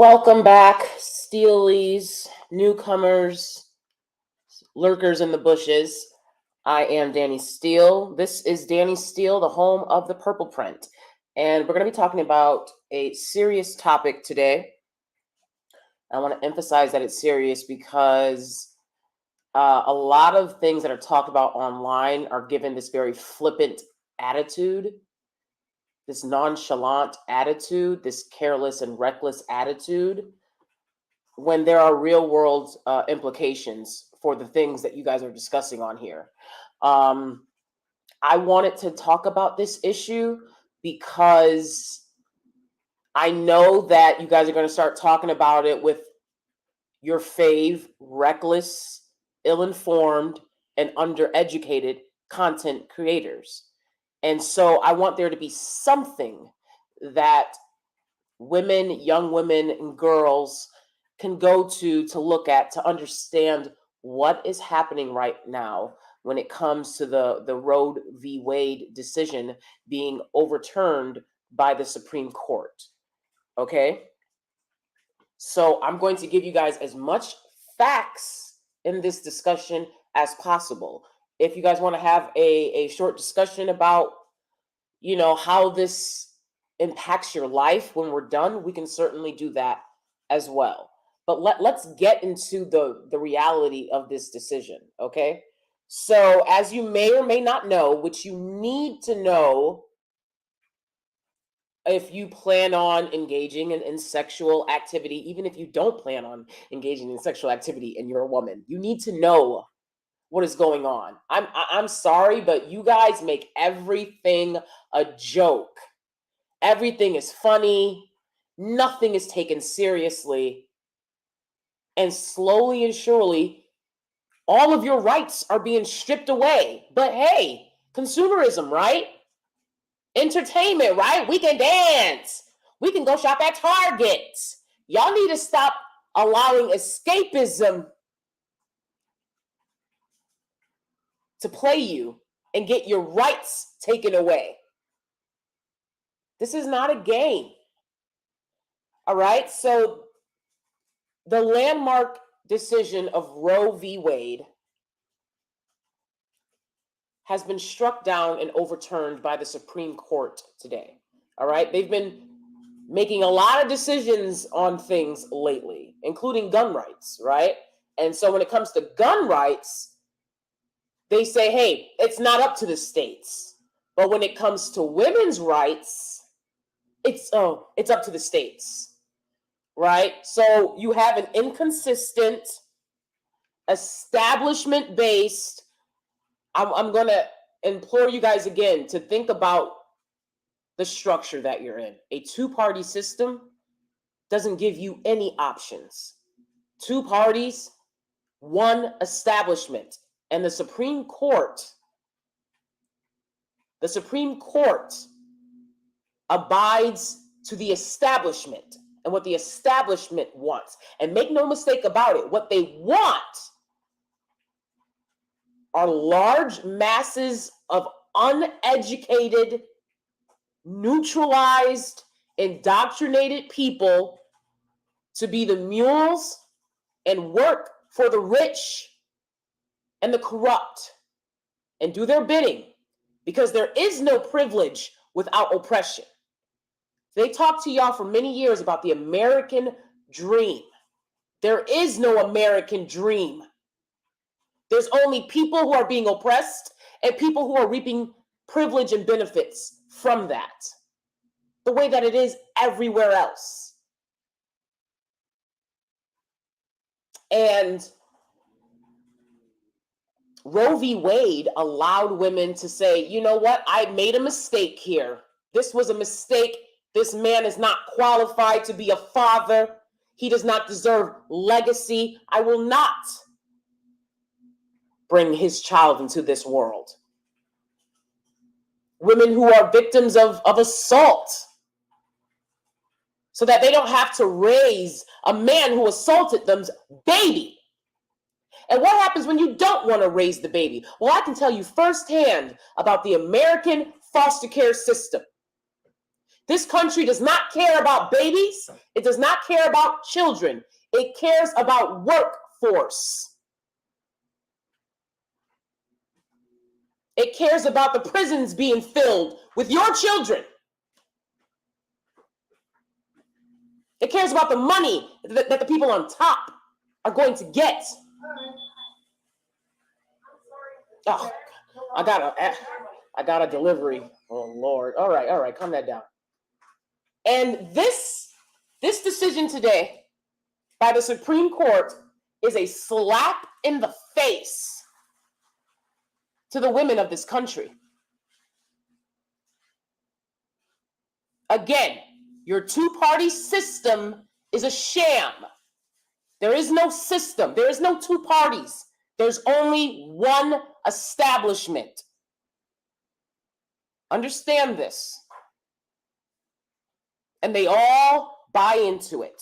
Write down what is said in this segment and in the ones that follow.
Welcome back, Steelies, newcomers, lurkers in the bushes. I am DanieSteel. This is DanieSteel, the home of the purple print. And we're going to be talking about a serious topic today. I want to emphasize that it's serious because a lot of things that are talked about online are given this very flippant attitude, this nonchalant attitude, this careless and reckless attitude, when there are real world implications for the things that you guys are discussing on here. Um, I wanted to talk about this issue because I know that you guys are going to start talking about it with your fave, reckless, ill informed, and undereducated content creators. And so I want there to be something that women, young women, and girls can go to look at to understand what is happening right now when it comes to the Roe v. Wade decision being overturned by the Supreme Court. Okay? So I'm going to give you guys as much facts in this discussion as possible. If you guys want to have a short discussion about, how this impacts your life when we're done, we can certainly do that as well. But let's get into the reality of this decision, okay? So as you may or may not know, which you need to know if you plan on engaging in sexual activity, even if you don't plan on engaging in sexual activity and you're a woman, you need to know what is going on. I'm sorry, but you guys make everything a joke. Everything is funny. Nothing is taken seriously. And slowly and surely, all of your rights are being stripped away. But hey, consumerism, right? Entertainment, right? We can dance. We can go shop at Target. Y'all need to stop allowing escapism to play you and get your rights taken away. This is not a game. All right? So the landmark decision of Roe v. Wade has been struck down and overturned by the Supreme Court today. All right? They've been making a lot of decisions on things lately, including gun rights, right? And so when it comes to gun rights, they say, hey, it's not up to the states. But when it comes to women's rights, it's up to the states, right? So you have an inconsistent, establishment-based. I'm going to implore you guys again to think about the structure that you're in. A two-party system doesn't give you any options. Two parties, one establishment. And the Supreme Court abides to the establishment and what the establishment wants. And make no mistake about it, what they want are large masses of uneducated, neutralized, indoctrinated people to be the mules and work for the rich and the corrupt and do their bidding, because there is no privilege without oppression. They talked to y'all for many years about the American dream. There is no American dream. There's only people who are being oppressed and people who are reaping privilege and benefits from that, the way that it is everywhere else. And Roe v. Wade allowed women to say, you know what? I made a mistake here. This was a mistake. This man is not qualified to be a father. He does not deserve legacy. I will not bring his child into this world. Women who are victims of assault, so that they don't have to raise a man who assaulted them's baby. And what happens when you don't want to raise the baby? Well, I can tell you firsthand about the American foster care system. This country does not care about babies. It does not care about children. It cares about workforce. It cares about the prisons being filled with your children. It cares about the money that the people on top are going to get. Oh, I got a delivery. Oh, Lord. All right, calm that down. And this decision today by the Supreme Court is a slap in the face to the women of this country. Again, your two-party system is a sham. There is no system. There is no two parties. There's only one establishment. Understand this. And they all buy into it.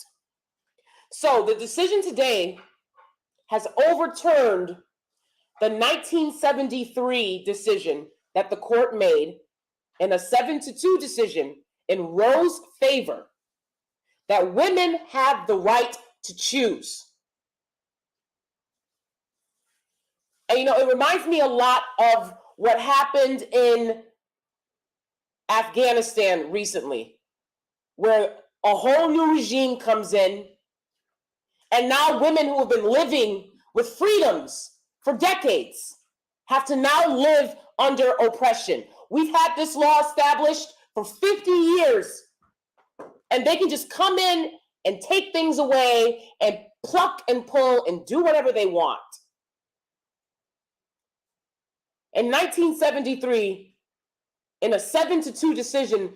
So the decision today has overturned the 1973 decision that the court made in a 7-2 decision in Roe's favor, that women have the right to choose. And it reminds me a lot of what happened in Afghanistan recently, where a whole new regime comes in, and now women who have been living with freedoms for decades have to now live under oppression. We've had this law established for 50 years, and they can just come in and take things away and pluck and pull and do whatever they want. In 1973, in a 7-2 decision,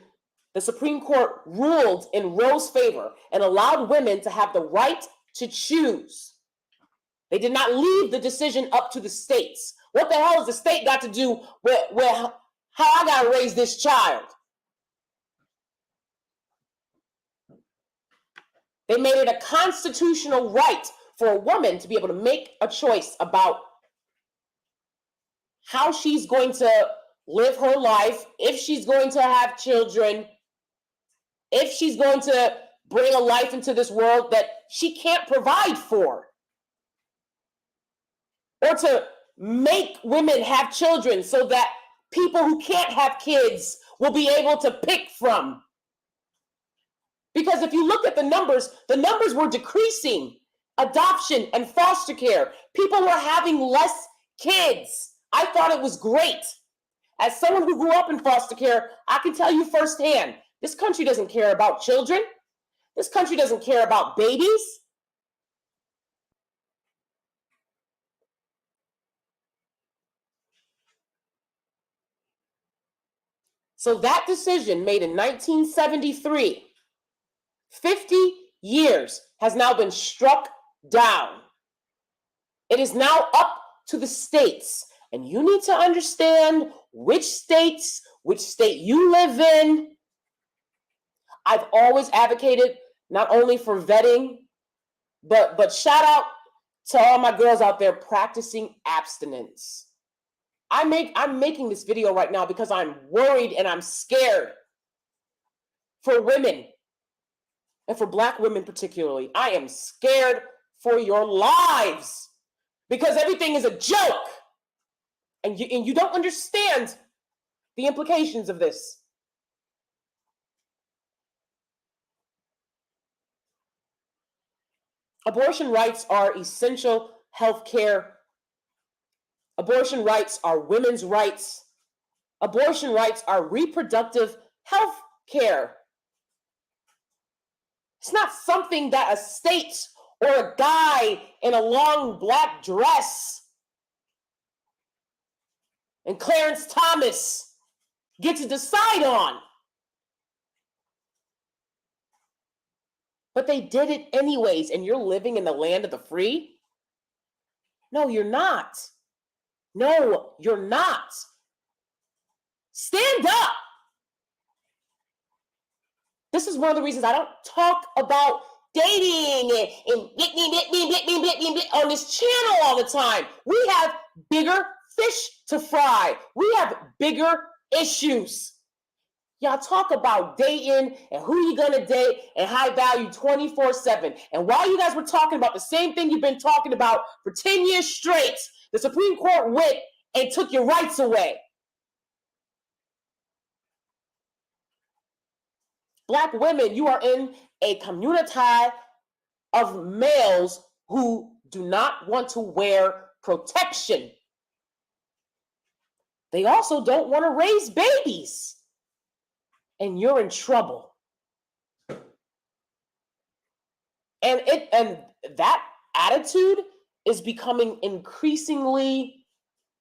the Supreme Court ruled in Roe's favor and allowed women to have the right to choose. They did not leave the decision up to the states. What the hell has the state got to do with how I got to raise this child? They made it a constitutional right for a woman to be able to make a choice about how she's going to live her life, if she's going to have children, if she's going to bring a life into this world that she can't provide for, or to make women have children so that people who can't have kids will be able to pick from. Because if you look at the numbers were decreasing. Adoption and foster care. People were having less kids. I thought it was great. As someone who grew up in foster care, I can tell you firsthand, this country doesn't care about children. This country doesn't care about babies. So that decision made in 1973, 50 years, has now been struck down. It is now up to the states. And you need to understand which state you live in. I've always advocated not only for vetting, but shout out to all my girls out there practicing abstinence. I'm making this video right now because I'm worried and I'm scared for women, and for Black women particularly. I am scared for your lives because everything is a joke, and you don't understand the implications of this. Abortion rights are essential health care. Abortion rights are women's rights. Abortion rights are reproductive health care. It's not something that a state or a guy in a long black dress and Clarence Thomas get to decide on. But they did it anyways, and you're living in the land of the free? No, you're not. No, you're not. Stand up. This is one of the reasons I don't talk about dating and on this channel all the time. We have bigger fish to fry. We have bigger issues. Y'all talk about dating and who you gonna date and high value 24/7. And while you guys were talking about the same thing you've been talking about for 10 years straight, the Supreme Court went and took your rights away. Black women, you are in a community of males who do not want to wear protection. They also don't want to raise babies. And you're in trouble. And that attitude is becoming increasingly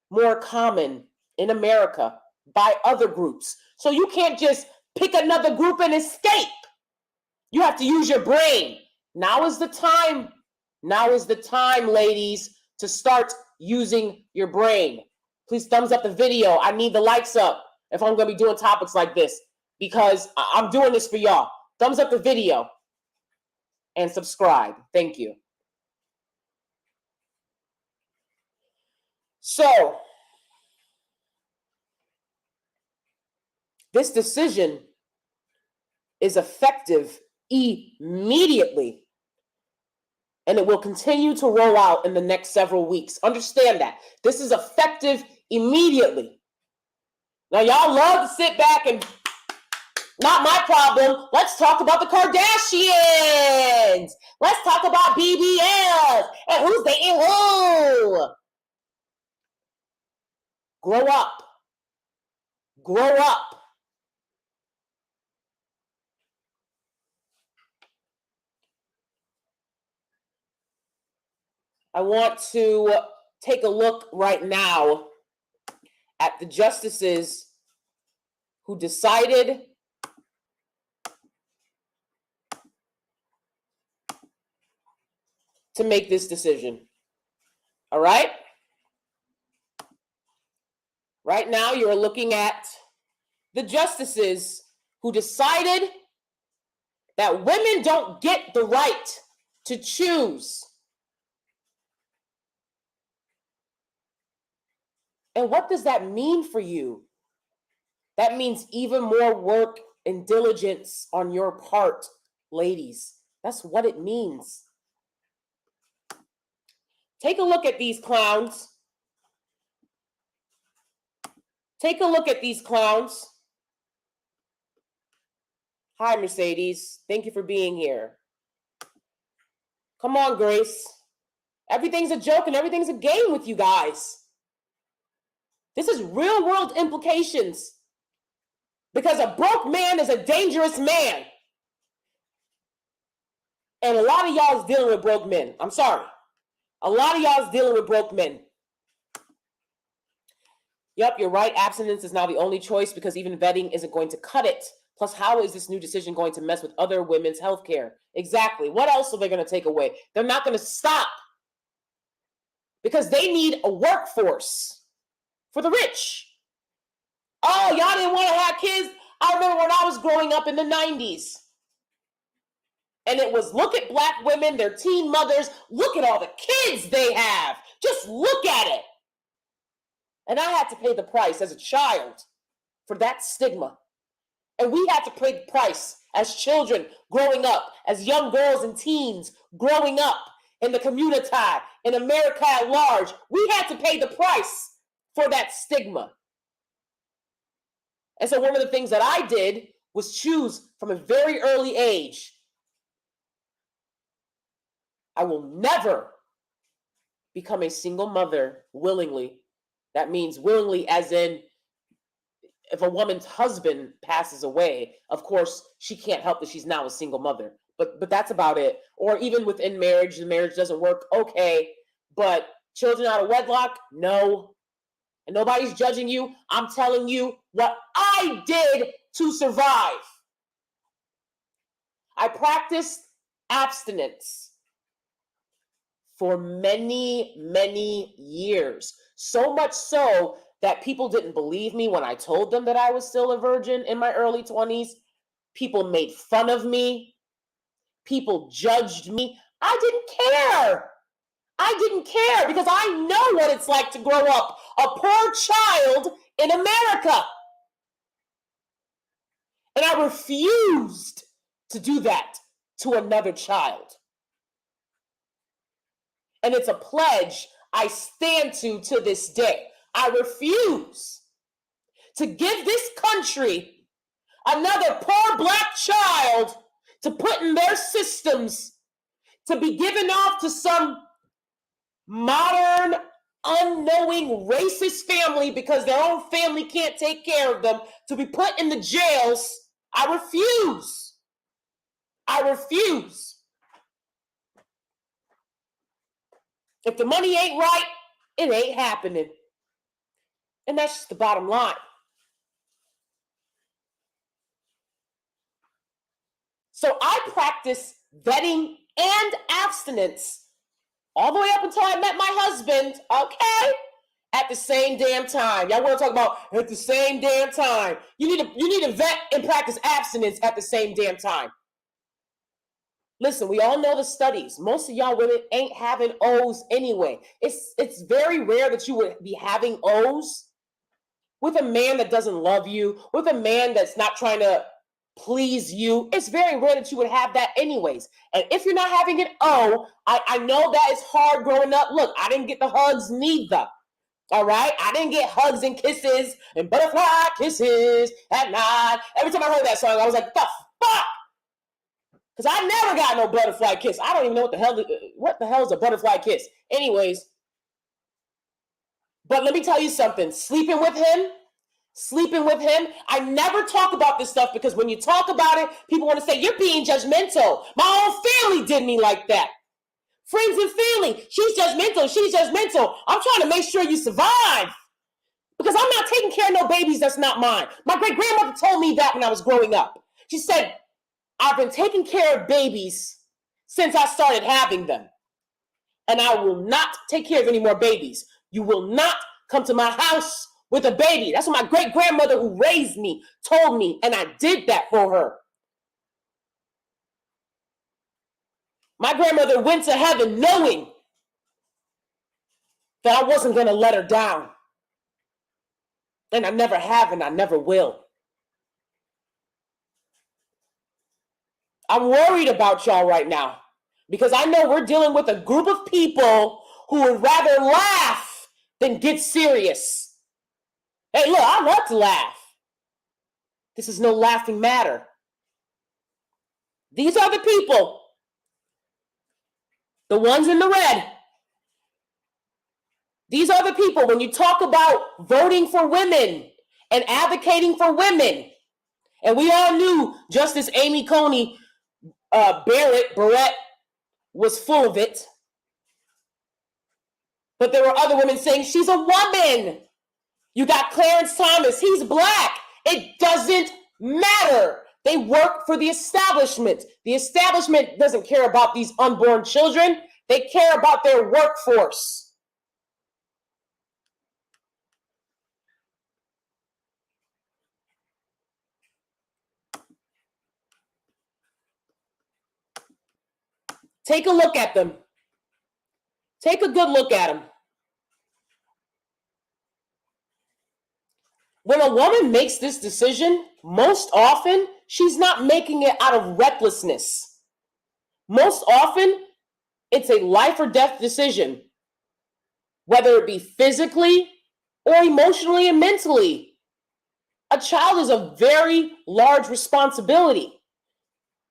more common in America by other groups. So you can't just pick another group and escape. You have to use your brain. Now is the time. Now is the time, ladies, to start using your brain. Please thumbs up the video. I need the likes up if I'm going to be doing topics like this, because I'm doing this for y'all. Thumbs up the video and subscribe. Thank you. So, this decision is effective immediately, and it will continue to roll out in the next several weeks. Understand that. This is effective immediately. Now, y'all love to sit back and, not my problem. Let's talk about the Kardashians. Let's talk about BBLs and who's dating who. Grow up. Grow up. I want to take a look right now at the justices who decided to make this decision. All right? Right now, you're looking at the justices who decided that women don't get the right to choose. And what does that mean for you? That means even more work and diligence on your part, ladies. That's what it means. Take a look at these clowns. Take a look at these clowns. Hi, Mercedes. Thank you for being here. Come on, Grace. Everything's a joke and everything's a game with you guys. This is real world implications. Because a broke man is a dangerous man. And a lot of y'all is dealing with broke men. I'm sorry. A lot of y'all is dealing with broke men. Yep, you're right. Abstinence is now the only choice because even vetting isn't going to cut it. Plus, how is this new decision going to mess with other women's health care? Exactly. What else are they going to take away? They're not going to stop because they need a workforce for the rich. Oh, y'all didn't want to have kids? I remember when I was growing up in the 90s. And it was, look at black women, their teen mothers. Look at all the kids they have. Just look at it. And I had to pay the price as a child for that stigma. And we had to pay the price as children growing up, as young girls and teens growing up in the community, in America at large. We had to pay the price for that stigma. And so one of the things that I did was choose from a very early age. I will never become a single mother willingly. That means willingly as in if a woman's husband passes away, of course, she can't help that she's now a single mother. But that's about it. Or even within marriage, the marriage doesn't work, okay. But children out of wedlock, no. And nobody's judging you. I'm telling you what I did to survive. I practiced abstinence for many, many years. So much so that people didn't believe me when I told them that I was still a virgin in my early 20s. People made fun of me. People judged me. I didn't care. I didn't care because I know what it's like to grow up a poor child in America. And I refused to do that to another child. And it's a pledge I stand to this day. I refuse to give this country another poor Black child to put in their systems to be given off to some modern, unknowing, racist family because their own family can't take care of them, to be put in the jails. I refuse. I refuse. If the money ain't right, it ain't happening. And that's just the bottom line. So I practice vetting and abstinence all the way up until I met my husband, okay? At the same damn time. Y'all want to talk about at the same damn time. You need to vet and practice abstinence at the same damn time. Listen, we all know the studies. Most of y'all women ain't having O's anyway. It's very rare that you would be having O's with a man that doesn't love you, with a man that's not trying to please you. It's very rare that you would have that anyways. And if you're not having an O, I know that is hard growing up. Look, I didn't get the hugs neither. All right? I didn't get hugs and kisses and butterfly kisses at night. Every time I heard that song, I was like, the fuck? Because I never got no butterfly kiss. I don't even know what the hell is a butterfly kiss. Anyways, but let me tell you something. Sleeping with him, I never talk about this stuff because when you talk about it, people want to say, you're being judgmental. My own family did me like that. Friends and family, she's judgmental. I'm trying to make sure you survive because I'm not taking care of no babies that's not mine. My great-grandmother told me that when I was growing up. She said, I've been taking care of babies since I started having them. And I will not take care of any more babies. You will not come to my house with a baby. That's what my great-grandmother who raised me told me, and I did that for her. My grandmother went to heaven knowing that I wasn't going to let her down. And I never have, and I never will. I'm worried about y'all right now because I know we're dealing with a group of people who would rather laugh than get serious. Hey, look, I love to laugh. This is no laughing matter. These are the people, the ones in the red. These are the people, when you talk about voting for women and advocating for women, and we all knew Justice Amy Coney Barrett was full of it. But there were other women saying she's a woman. You got Clarence Thomas, he's Black. It doesn't matter. They work for the establishment. The establishment doesn't care about these unborn children. They care about their workforce. Take a look at them. Take a good look at them. When a woman makes this decision, most often, she's not making it out of recklessness. Most often, it's a life or death decision, whether it be physically or emotionally and mentally. A child is a very large responsibility.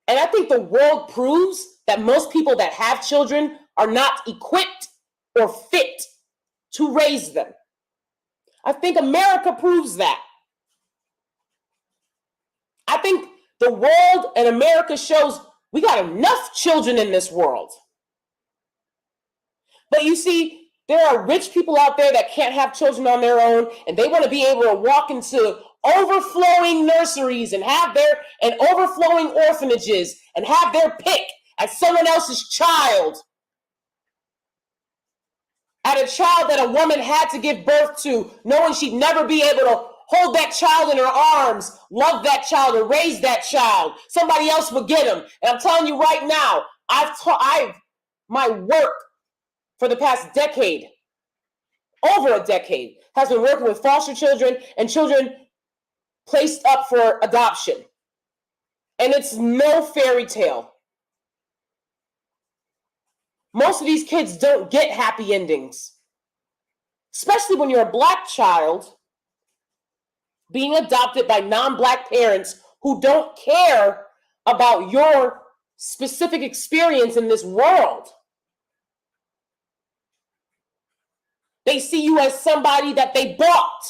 And I think the world proves that most people that have children are not equipped or fit to raise them. I think America proves that. I think the world and America shows we got enough children in this world. But you see, there are rich people out there that can't have children on their own, and they want to be able to walk into overflowing nurseries and overflowing orphanages and have their pick at someone else's child. At a child that a woman had to give birth to, knowing she'd never be able to hold that child in her arms, love that child, or raise that child. Somebody else would get him. And I'm telling you right now, my work for the past decade, over a decade, has been working with foster children and children placed up for adoption. And it's no fairy tale. Most of these kids don't get happy endings, especially when you're a Black child being adopted by non-Black parents who don't care about your specific experience in this world. They see you as somebody that they bought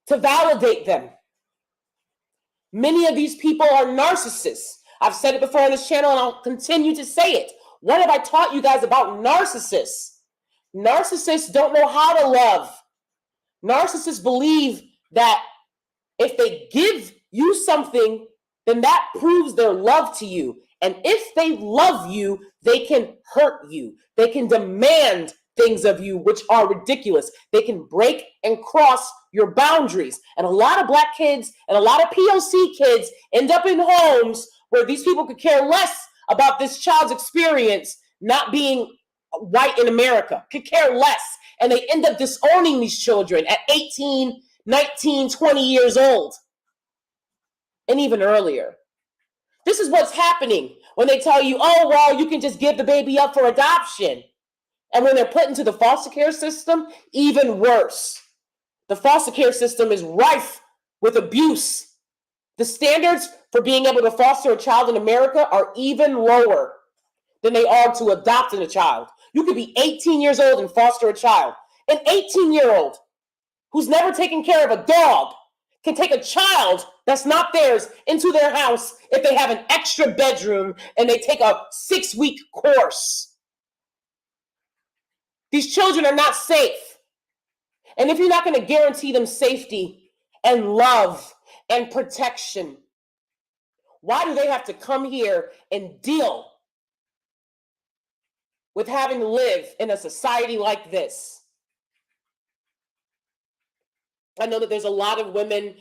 to validate them. Many of these people are narcissists. I've said it before on this channel and I'll continue to say it. What have I taught you guys about narcissists? Narcissists don't know how to love. Narcissists believe that if they give you something, then that proves their love to you. And if they love you, they can hurt you. They can demand things of you which are ridiculous. They can break and cross your boundaries. And a lot of Black kids and a lot of POC kids end up in homes where these people could care less about this child's experience not being white in America, could care less. And they end up disowning these children at 18, 19, 20 years old, and even earlier. This is what's happening when they tell you, oh, well, you can just give the baby up for adoption. And when they're put into the foster care system, even worse. The foster care system is rife with abuse. The standards for being able to foster a child in America are even lower than they are to adopt a child. You could be 18 years old and foster a child. An 18-year-old who's never taken care of a dog can take a child that's not theirs into their house if they have an extra bedroom and they take a 6-week course. These children are not safe. And if you're not going to guarantee them safety and love and protection, why do they have to come here and deal with having to live in a society like this? I know that there's a lot of women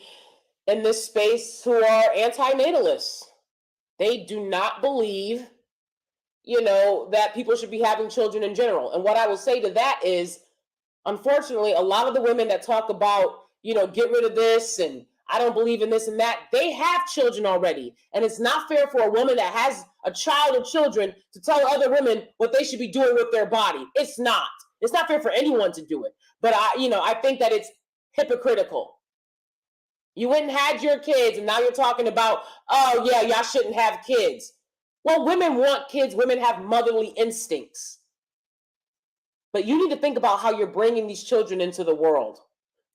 in this space who are anti-natalists. They do not believe, that people should be having children in general. And what I will say to that is, unfortunately, a lot of the women that talk about, get rid of this and I don't believe in this and that, they have children already. And it's not fair for a woman that has a child or children to tell other women what they should be doing with their body. It's not. It's not fair for anyone to do it. But I think that it's hypocritical. You went and had your kids and now you're talking about, oh yeah, y'all shouldn't have kids. Well, women want kids. Women have motherly instincts. But you need to think about how you're bringing these children into the world.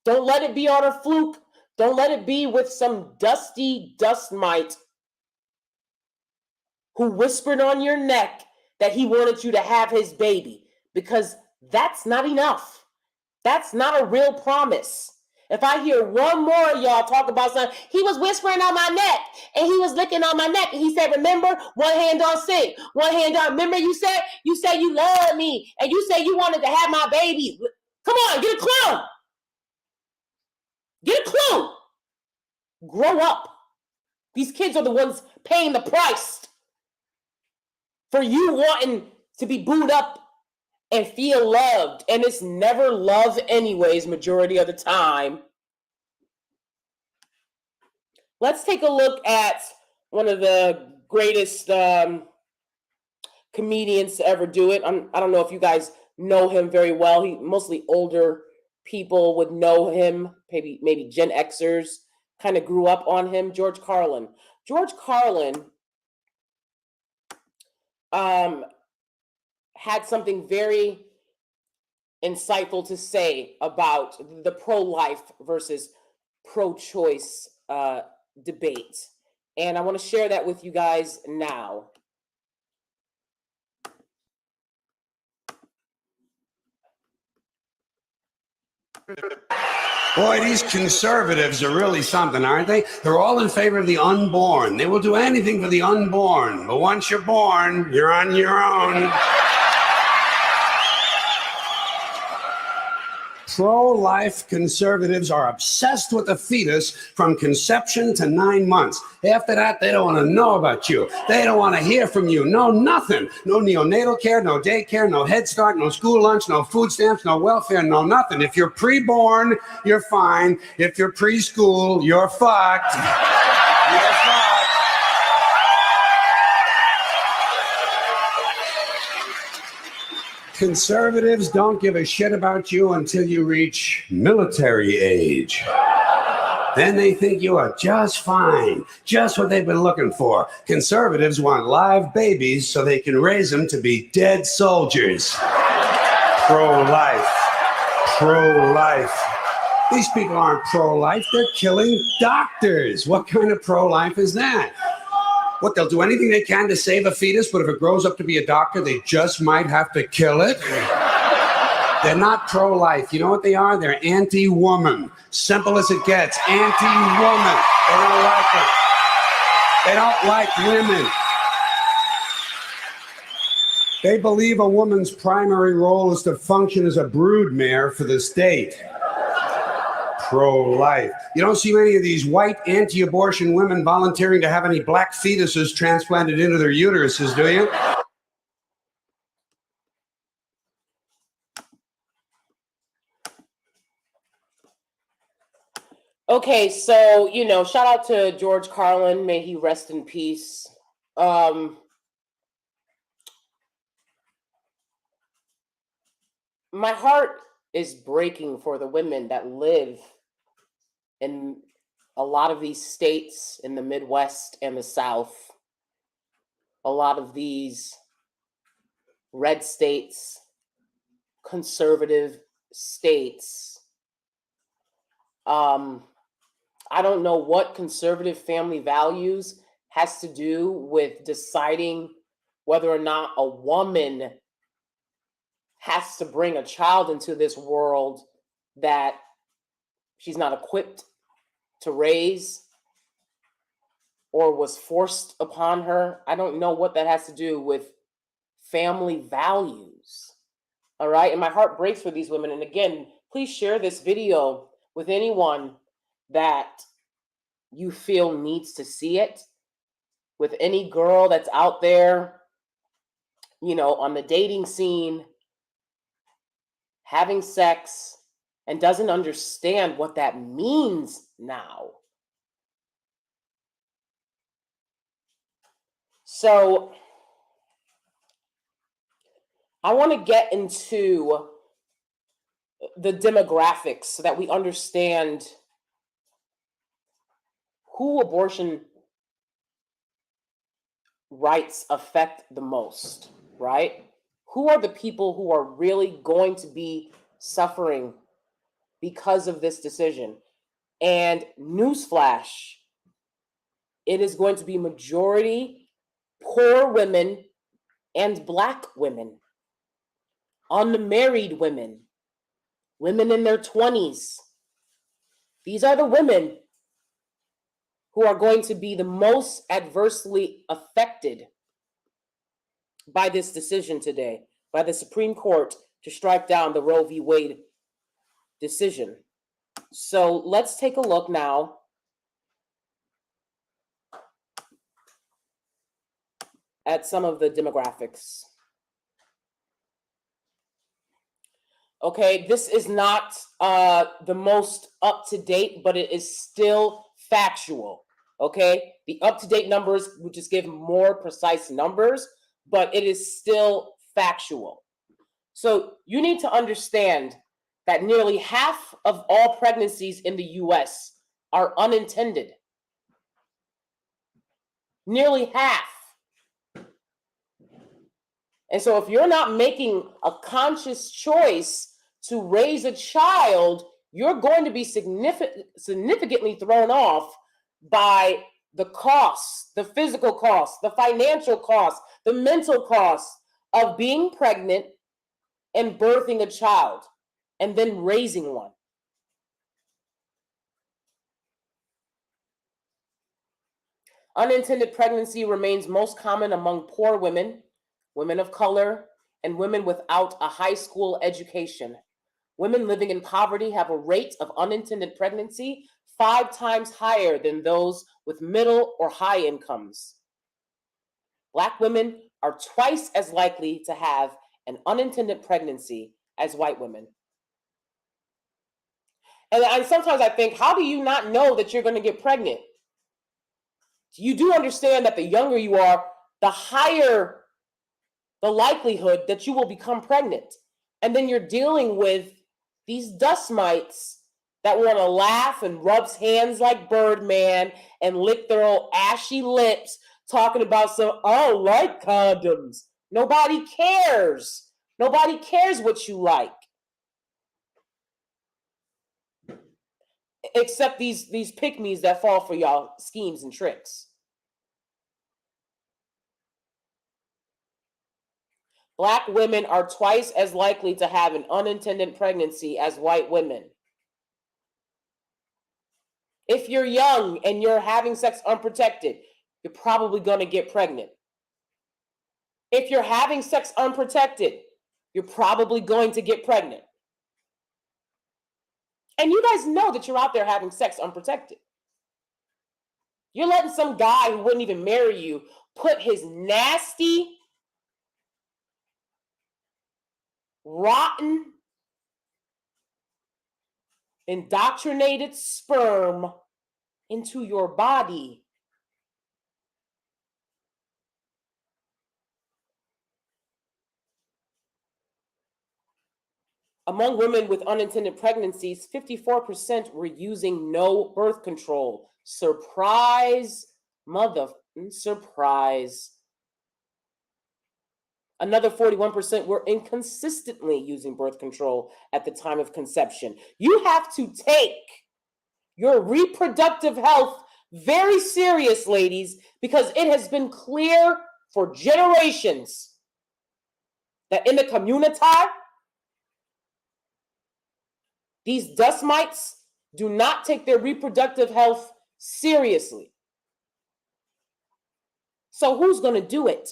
Don't let it be on a fluke. Don't let it be with some dusty dust mite who whispered on your neck that he wanted you to have his baby, because that's not enough. That's not a real promise. If I hear one more of y'all talk about something, he was whispering on my neck and he was licking on my neck and he said, remember, one hand on sick, one hand on, remember you said you love me and you said you wanted to have my baby. Come on, get a clue. Get a clue. Grow up. These kids are the ones paying the price for you wanting to be booed up and feel loved. And it's never love anyways, majority of the time. Let's take a look at one of the greatest comedians to ever do it. I don't know if you guys know him very well. He mostly older people would know him. Maybe Gen Xers kind of grew up on him. George Carlin. George Carlin had something very insightful to say about the pro-life versus pro-choice debate. And I want to share that with you guys now. Boy, these conservatives are really something, aren't they? They're all in favor of the unborn. They will do anything for the unborn. But once you're born, you're on your own. Pro-life conservatives are obsessed with the fetus from conception to 9 months. After that, they don't want to know about you. They don't want to hear from you. No, nothing. No neonatal care, no daycare, no Head Start, no school lunch, no food stamps, no welfare, no nothing. If you're pre-born, you're fine. If you're preschool, you're fucked. You're fucked. Conservatives don't give a shit about you until you reach military age. Then they think you are just fine, just what they've been looking for. Conservatives want live babies so they can raise them to be dead soldiers. Pro-life. Pro-life. These people aren't pro-life, they're killing doctors. What kind of pro-life is that? What, they'll do anything they can to save a fetus, but if it grows up to be a doctor, they just might have to kill it? They're not pro-life. You know what they are? They're anti-woman. Simple as it gets. Anti-woman. They don't like it. They don't like women. They believe a woman's primary role is to function as a broodmare for the state. Pro-life. You don't see many of these white anti-abortion women volunteering to have any black fetuses transplanted into their uteruses, do you? Okay, so, shout out to George Carlin. May he rest in peace. My heart is breaking for the women that live in a lot of these states in the Midwest and the South. A lot of these red states, conservative states. I don't know what conservative family values has to do with deciding whether or not a woman has to bring a child into this world that she's not equipped to raise or was forced upon her. I don't know what that has to do with family values. All right. And my heart breaks for these women. And again, please share this video with anyone that you feel needs to see it, with any girl that's out there, on the dating scene, having sex, and doesn't understand what that means now. So I want to get into the demographics so that we understand who abortion rights affect the most, right? Who are the people who are really going to be suffering because of this decision? And newsflash, it is going to be majority poor women and Black women, unmarried women, women in their 20s. These are the women who are going to be the most adversely affected by this decision today, by the Supreme Court to strike down the Roe v. Wade decision. So let's take a look now at some of the demographics. Okay, this is not the most up-to-date, but it is still factual. Okay, the up-to-date numbers would just give more precise numbers, but it is still factual. So you need to understand that nearly half of all pregnancies in the US are unintended. Nearly half. And so if you're not making a conscious choice to raise a child, you're going to be significantly thrown off by the costs, the physical costs, the financial costs, the mental costs of being pregnant and birthing a child and then raising one. Unintended pregnancy remains most common among poor women, women of color, and women without a high school education. Women living in poverty have a rate of unintended pregnancy 5 times higher than those with middle or high incomes. Black women are twice as likely to have an unintended pregnancy as white women. And sometimes I think, how do you not know that you're going to get pregnant? You do understand that the younger you are, the higher the likelihood that you will become pregnant. And then you're dealing with these dust mites that want to laugh and rubs hands like Birdman and lick their old ashy lips talking about some, I like condoms. Nobody cares. Nobody cares what you like. Except these pick-me's that fall for y'all schemes and tricks. Black women are twice as likely to have an unintended pregnancy as white women. If you're young and you're having sex unprotected, you're probably going to get pregnant. If you're having sex unprotected, you're probably going to get pregnant. And you guys know that you're out there having sex unprotected. You're letting some guy who wouldn't even marry you put his nasty, rotten, indoctrinated sperm into your body. Among women with unintended pregnancies, 54% were using no birth control. Surprise, surprise. Another 41% were inconsistently using birth control at the time of conception. You have to take your reproductive health very serious, ladies, because it has been clear for generations that in the community, these dust mites do not take their reproductive health seriously. So who's going to do it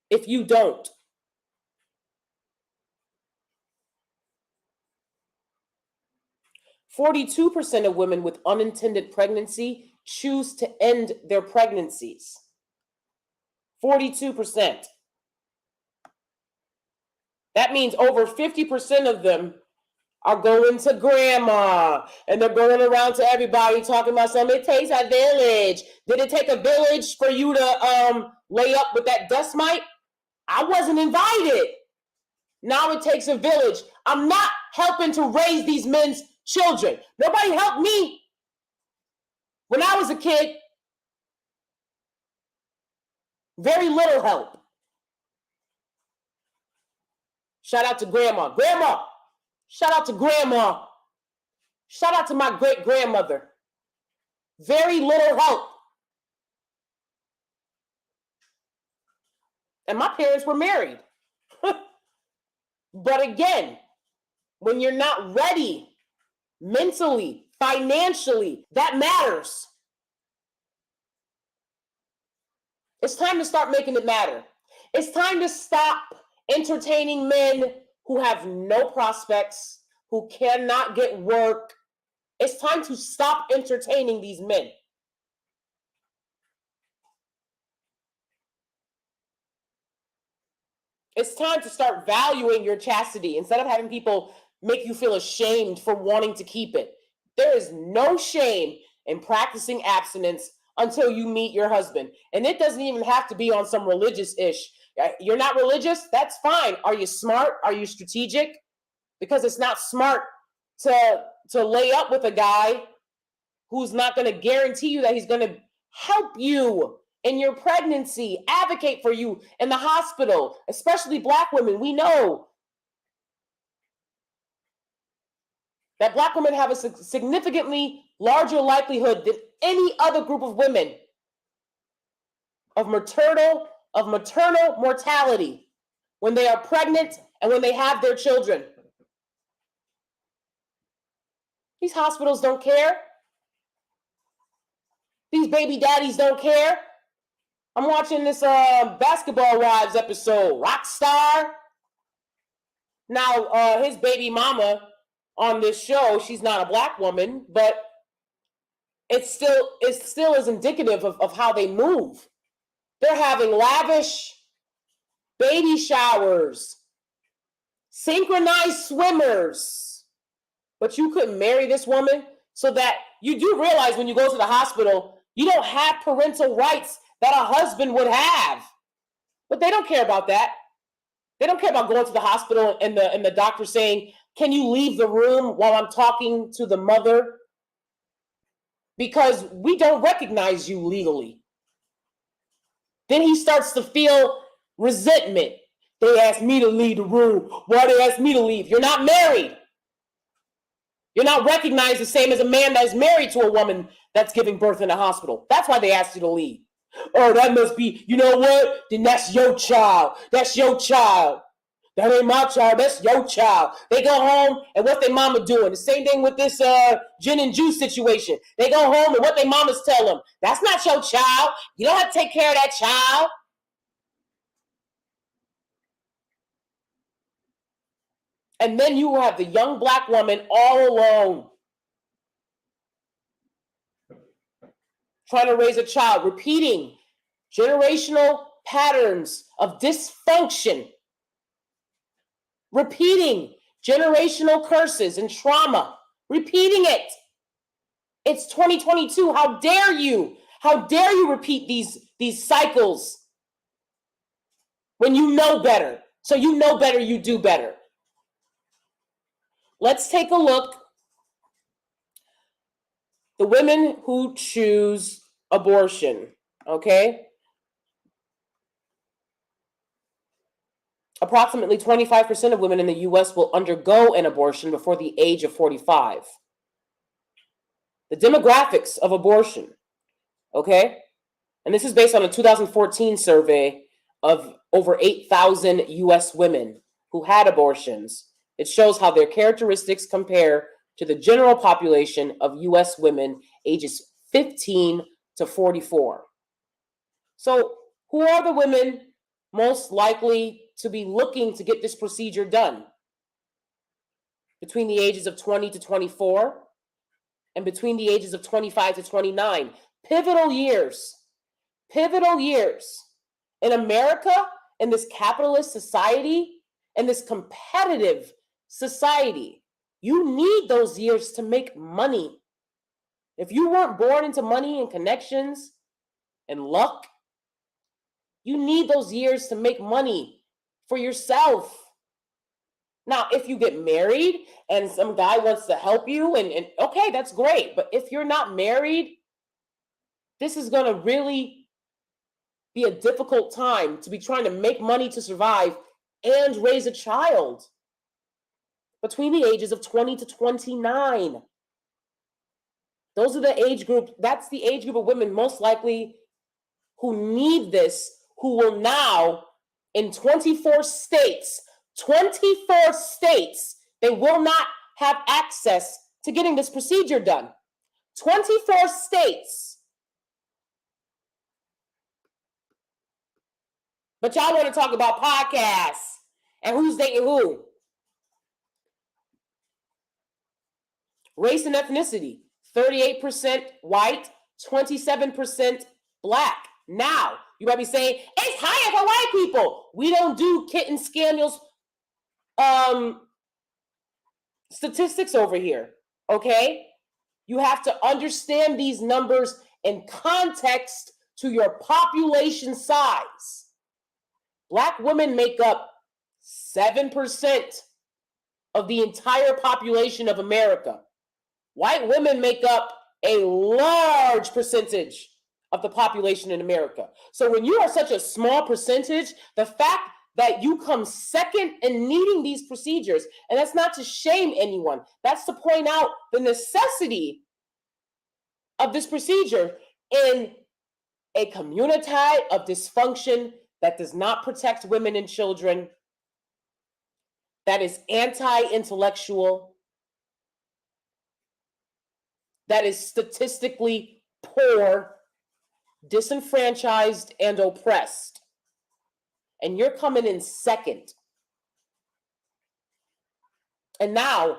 if you don't? %42 of women with unintended pregnancy choose to end their pregnancies. 42%. That means over 50% of them are going to grandma, and they're going around to everybody talking about something. It takes a village. Did it take a village for you to lay up with that dust mite? I wasn't invited. Now it takes a village. I'm not helping to raise these men's children. Nobody helped me when I was a kid. Very little help. Shout out to grandma. Grandma. Shout out to grandma. Shout out to my great-grandmother. Very little help. And my parents were married. But again, when you're not ready mentally, financially, that matters. It's time to start making it matter. It's time to stop entertaining men who have no prospects, who cannot get work. It's time to stop entertaining these men. It's time to start valuing your chastity instead of having people make you feel ashamed for wanting to keep it. There is no shame in practicing abstinence until you meet your husband. And it doesn't even have to be on some religious-ish. You're not religious? That's fine. Are you smart? Are you strategic? Because it's not smart to lay up with a guy who's not going to guarantee you that he's going to help you in your pregnancy, advocate for you in the hospital, especially Black women. We know that Black women have a significantly larger likelihood than any other group of women of maternal mortality when they are pregnant and when they have their children. These hospitals don't care. These baby daddies don't care. I'm watching this Basketball Wives episode, Rockstar. Now, his baby mama on this show, she's not a Black woman, but it still is indicative of how they move. They're having lavish baby showers, synchronized swimmers. But you couldn't marry this woman, so that you do realize when you go to the hospital, you don't have parental rights that a husband would have. But they don't care about that. They don't care about going to the hospital and the doctor saying, can you leave the room while I'm talking to the mother? Because we don't recognize you legally. Then he starts to feel resentment. They asked me to leave the room. Why they asked me to leave? You're not married. You're not recognized the same as a man that is married to a woman that's giving birth in a hospital. That's why they asked you to leave. Oh, that must be, you know what? Then that's your child. That's your child. That ain't my child. That's your child. They go home, and what their mama doing? The same thing with this gin and juice situation. They go home, and what their mamas tell them? That's not your child. You don't have to take care of that child. And then you have the young black woman all alone, trying to raise a child, repeating generational patterns of dysfunction, repeating generational curses and trauma, repeating it. It's 2022. How dare you? How dare you repeat these cycles when you know better? So you know better, you do better. Let's take a look. The women who choose abortion, okay? Approximately 25% of women in the U.S. will undergo an abortion before the age of 45. The demographics of abortion, okay? And this is based on a 2014 survey of over 8,000 U.S. women who had abortions. It shows how their characteristics compare to the general population of U.S. women ages 15 to 44. So who are the women most likely to be looking to get this procedure done? Between the ages of 20 to 24 and between the ages of 25 to 29. Pivotal years. Pivotal years. In America, in this capitalist society, in this competitive society, you need those years to make money. If you weren't born into money and connections and luck, you need those years to make money for yourself. Now, if you get married and some guy wants to help you, and okay, that's great. But if you're not married, this is going to really be a difficult time to be trying to make money to survive and raise a child between the ages of 20 to 29. Those are the age group. That's the age group of women most likely who need this, who will now in 24 states, they will not have access to getting this procedure done. 24 states. But y'all want to talk about podcasts and who's dating who. Race and ethnicity, 38% white, 27% black. Now, you might be saying, it's higher for white people. We don't do kitten scandals statistics over here, okay? You have to understand these numbers in context to your population size. Black women make up 7% of the entire population of America. White women make up a large percentage of the population in America. So when you are such a small percentage, the fact that you come second in needing these procedures, and that's not to shame anyone, that's to point out the necessity of this procedure in a community of dysfunction that does not protect women and children, that is anti-intellectual, that is statistically poor, disenfranchised, and oppressed. And you're coming in second. And now,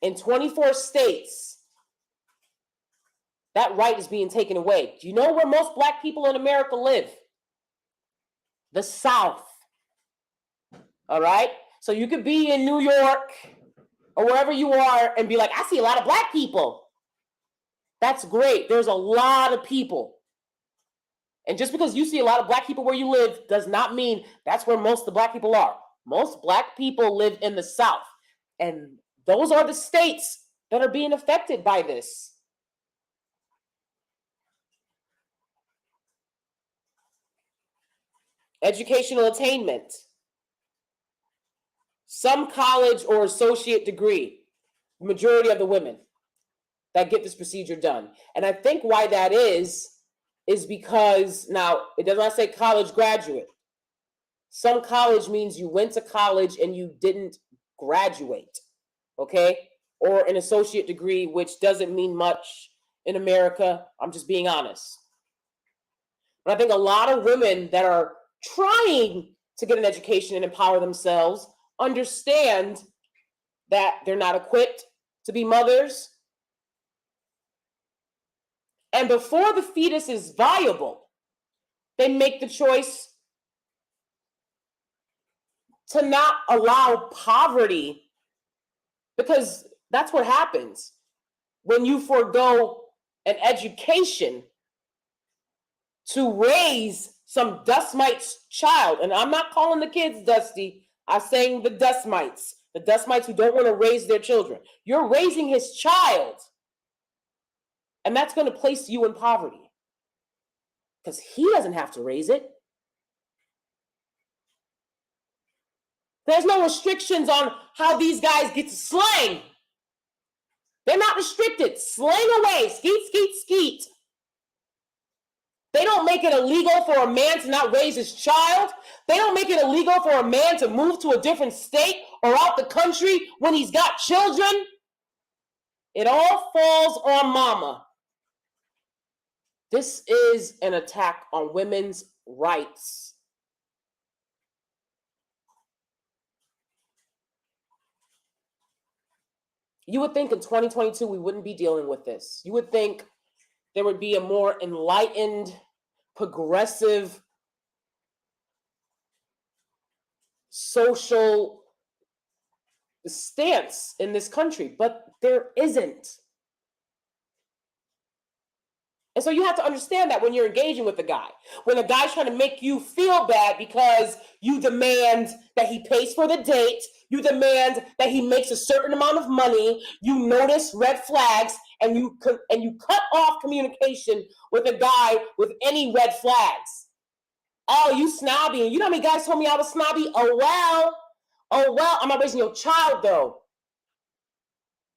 in 24 states, that right is being taken away. Do you know where most black people in America live? The South. All right? So you could be in New York or wherever you are and be like, I see a lot of black people. That's great. There's a lot of people. And just because you see a lot of black people where you live does not mean that's where most of the black people are. Most black people live in the South. And those are the states that are being affected by this. Educational attainment. Some college or associate degree, the majority of the women that get this procedure done. And I think why that is because now it does not say college graduate. Some college means you went to college and you didn't graduate, okay? Or an associate degree, which doesn't mean much in America. I'm just being honest. But I think a lot of women that are trying to get an education and empower themselves understand that they're not equipped to be mothers. And before the fetus is viable, they make the choice to not allow poverty, because that's what happens when you forego an education to raise some dust mites child. And I'm not calling the kids dusty. I'm saying the dust mites who don't want to raise their children. You're raising his child. And that's going to place you in poverty because he doesn't have to raise it. There's no restrictions on how these guys get to slang. They're not restricted. Slang away. Skeet, skeet, skeet. They don't make it illegal for a man to not raise his child. They don't make it illegal for a man to move to a different state or out the country when he's got children. It all falls on mama. This is an attack on women's rights. You would think in 2022 we wouldn't be dealing with this. You would think there would be a more enlightened, progressive, social stance in this country, but there isn't. And so you have to understand that when you're engaging with a guy, when a guy's trying to make you feel bad because you demand that he pays for the date, you demand that he makes a certain amount of money, you notice red flags, and you cut off communication with a guy with any red flags. Oh, you snobby. You know how many guys told me I was snobby? Oh, well, I'm not raising your child, though.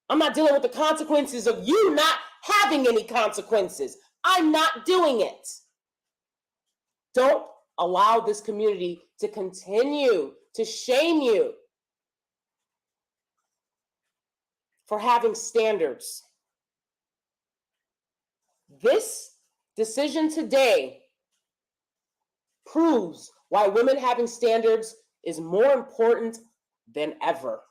I'm not dealing with the consequences of you not having any consequences. I'm not doing it. Don't allow this community to continue to shame you for having standards. This decision today proves why women having standards is more important than ever.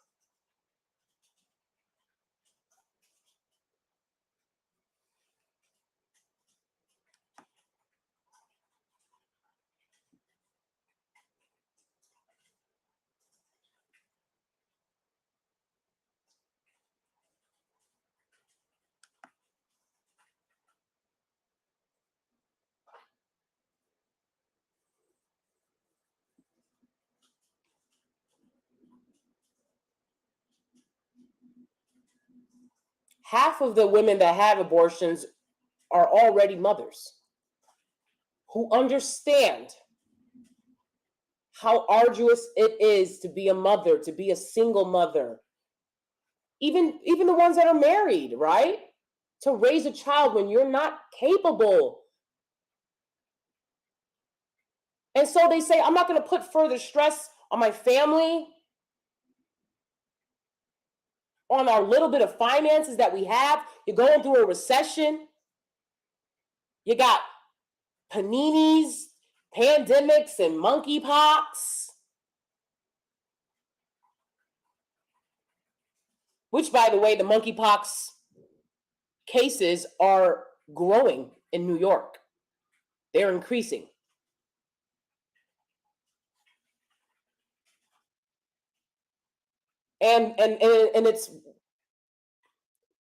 Half of the women that have abortions are already mothers who understand how arduous it is to be a mother, to be a single mother. Even the ones that are married, right? To raise a child when you're not capable. And so they say, I'm not going to put further stress on my family, on our little bit of finances that we have. You're going through a recession. You got paninis, pandemics, and monkeypox. Which, by the way, the monkeypox cases are growing in New York. They're increasing. And it's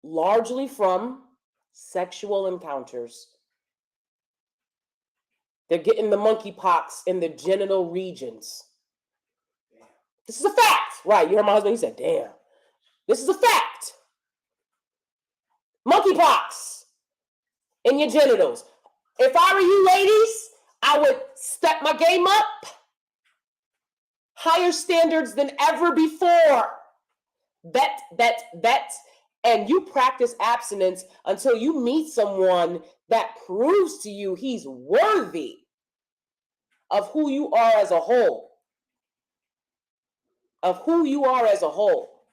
largely from sexual encounters. They're getting the monkeypox in the genital regions. This is a fact. Right, you heard my husband, he said, damn. This is a fact. Monkeypox in your genitals. If I were you ladies, I would step my game up. Higher standards than ever before. Bet. And you practice abstinence until you meet someone that proves to you he's worthy of who you are as a whole. Of who you are as a whole.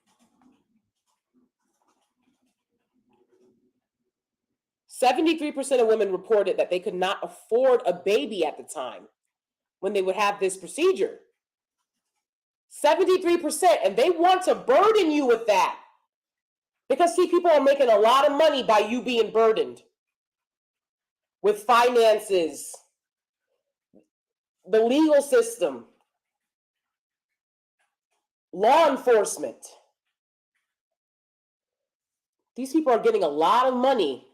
%73% of women reported that they could not afford a baby at the time when they would have this procedure. 73%, and they want to burden you with that. Because, see, people are making a lot of money by you being burdened with finances, the legal system, law enforcement. These people are getting a lot of money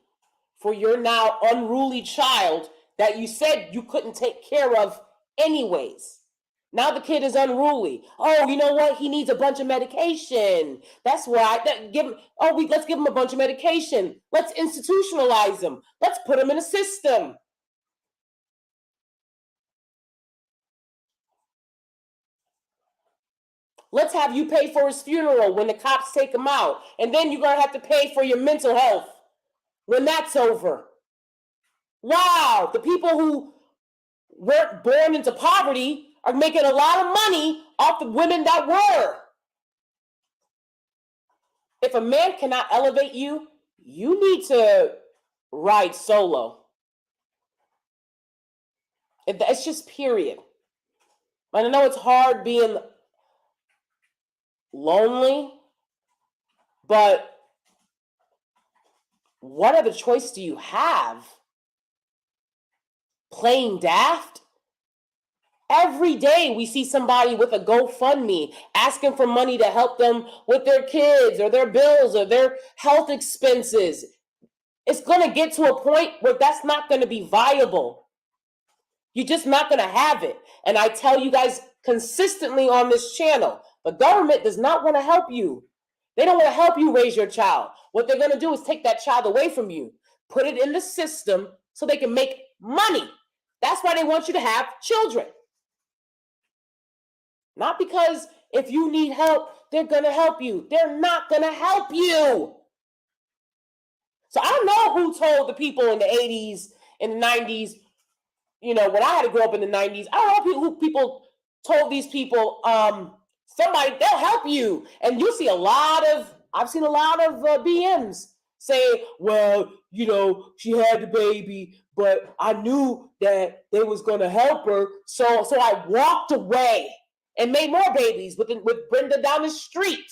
for your now unruly child that you said you couldn't take care of anyways. Now the kid is unruly. Oh, you know what? He needs a bunch of medication. That's why. Let's give him a bunch of medication. Let's institutionalize him. Let's put him in a system. Let's have you pay for his funeral when the cops take him out. And then you're going to have to pay for your mental health when that's over. Wow, the people who weren't born into poverty are making a lot of money off the women that were. If a man cannot elevate you, you need to ride solo. It's just period. I know it's hard being lonely, but what other choice do you have? Playing daft? Every day we see somebody with a GoFundMe asking for money to help them with their kids or their bills or their health expenses. It's going to get to a point where that's not going to be viable. You're just not going to have it. And I tell you guys consistently on this channel, the government does not want to help you. They don't want to help you raise your child. What they're going to do is take that child away from you, put it in the system so they can make money. That's why they want you to have children. Not because if you need help, they're going to help you. They're not going to help you. So I don't know who told the people in the 80s, in the 90s, you know, when I had to grow up in the 90s, I don't know who people told these people, somebody, they'll help you. And you see I've seen a lot of BMs say, well, you know, she had the baby, but I knew that they was going to help her. So I walked away and made more babies with Brenda down the street.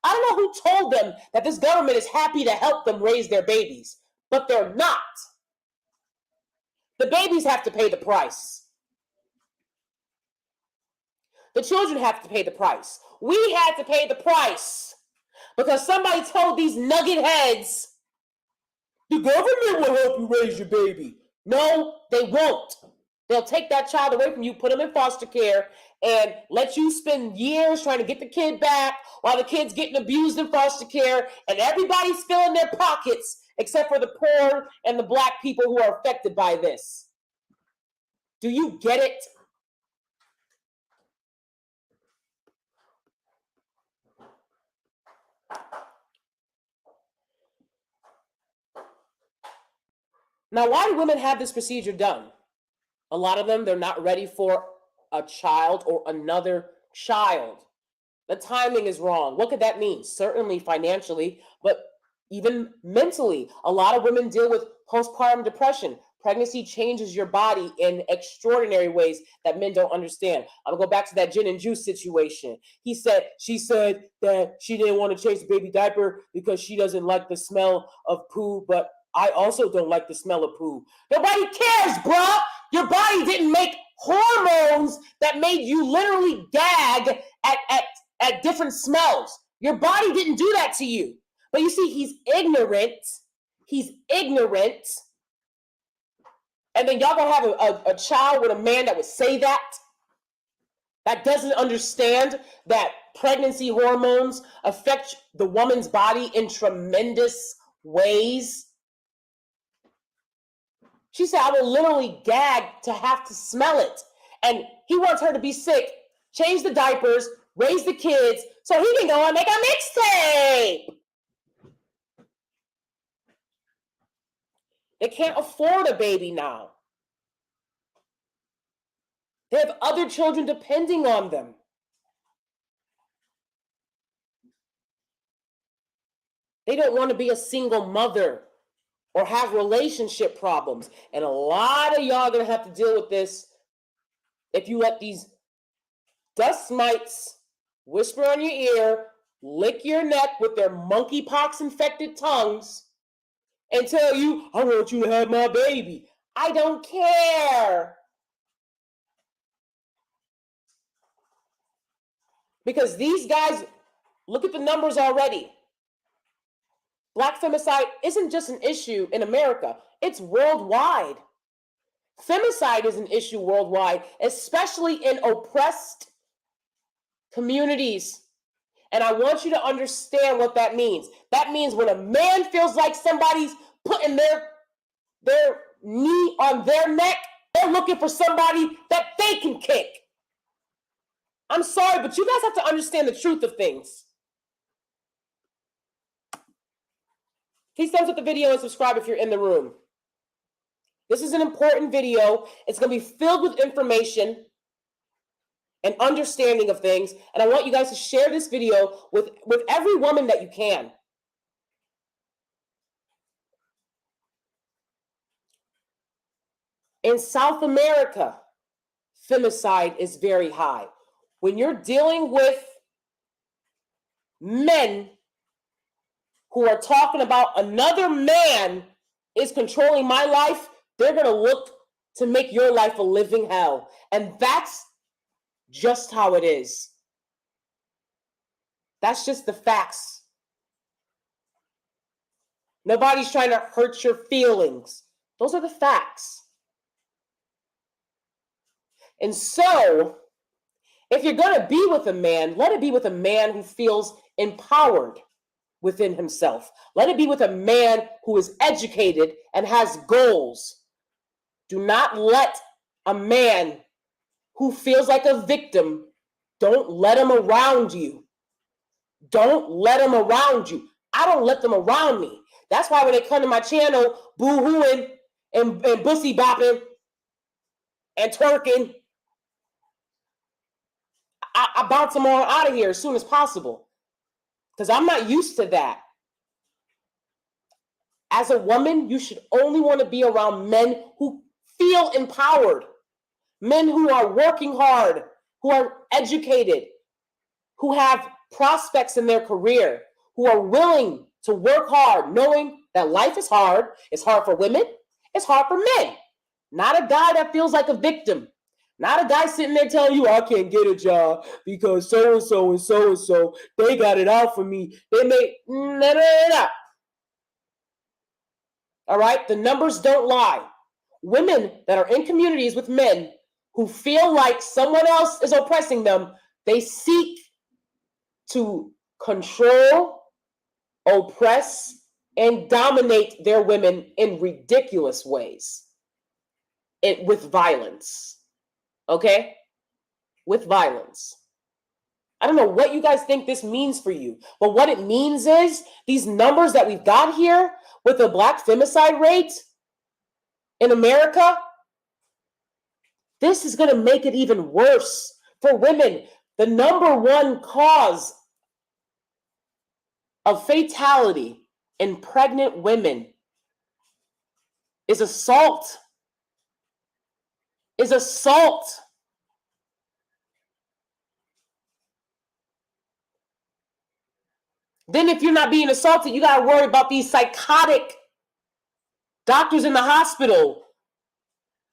I don't know who told them that this government is happy to help them raise their babies, but they're not. The babies have to pay the price. The children have to pay the price. We had to pay the price because somebody told these nugget heads, the government will help you raise your baby. No, they won't. They'll take that child away from you, put them in foster care, and let you spend years trying to get the kid back while the kid's getting abused in foster care, and everybody's filling their pockets except for the poor and the Black people who are affected by this. Do you get it? Now, why do women have this procedure done? A lot of them, they're not ready for a child or another child. The timing is wrong. What could that mean? Certainly financially, but even mentally. A lot of women deal with postpartum depression. Pregnancy changes your body in extraordinary ways that men don't understand. I'm gonna go back to that gin and juice situation. She said that she didn't want to change the baby diaper because she doesn't like the smell of poo, but I also don't like the smell of poo. Nobody cares, bruh. Your body didn't make hormones that made you literally gag at different smells. Your body didn't do that to you. But you see, he's ignorant. He's ignorant. And then y'all gonna have a child with a man that would say that doesn't understand that pregnancy hormones affect the woman's body in tremendous ways. She said, I would literally gag to have to smell it. And he wants her to be sick, change the diapers, raise the kids, so he can go and make a mixtape. They can't afford a baby now. They have other children depending on them. They don't want to be a single mother or have relationship problems. And a lot of y'all are going to have to deal with this if you let these dust mites whisper on your ear, lick your neck with their monkeypox infected tongues, and tell you, I want you to have my baby. I don't care. Because these guys, look at the numbers already. Black femicide isn't just an issue in America, it's worldwide. Femicide is an issue worldwide, especially in oppressed communities. And I want you to understand what that means. That means when a man feels like somebody's putting their knee on their neck, they're looking for somebody that they can kick. I'm sorry, but you guys have to understand the truth of things. Please thumbs up the video and subscribe if you're in the room. This is an important video. It's going to be filled with information and understanding of things. And I want you guys to share this video with every woman that you can. In South America, femicide is very high. When you're dealing with men who are talking about another man is controlling my life, they're going to look to make your life a living hell. And that's just how it is. That's just the facts. Nobody's trying to hurt your feelings. Those are the facts. And so, if you're going to be with a man, let it be with a man who feels empowered within himself. Let it be with a man who is educated and has goals. Do not let a man who feels like a victim, don't let him around you. Don't let him around you. I don't let them around me. That's why when they come to my channel, boo-hooing and bussy bopping and twerking, I bounce them all out of here as soon as possible. Because I'm not used to that. As a woman, you should only want to be around men who feel empowered. Men who are working hard, who are educated, who have prospects in their career, who are willing to work hard, knowing that life is hard. It's hard for women. It's hard for men. Not a guy that feels like a victim. Not a guy sitting there telling you, I can't get a job because so-and-so and so-and-so, they got it out for me. They made, no. All right? The numbers don't lie. Women that are in communities with men who feel like someone else is oppressing them, they seek to control, oppress, and dominate their women in ridiculous ways. With violence. Okay? With violence. I don't know what you guys think this means for you, but what it means is these numbers that we've got here with the black femicide rate in America, this is going to make it even worse for women. The number one cause of fatality in pregnant women is assault. Is assault. Then if you're not being assaulted, you got to worry about these psychotic doctors in the hospital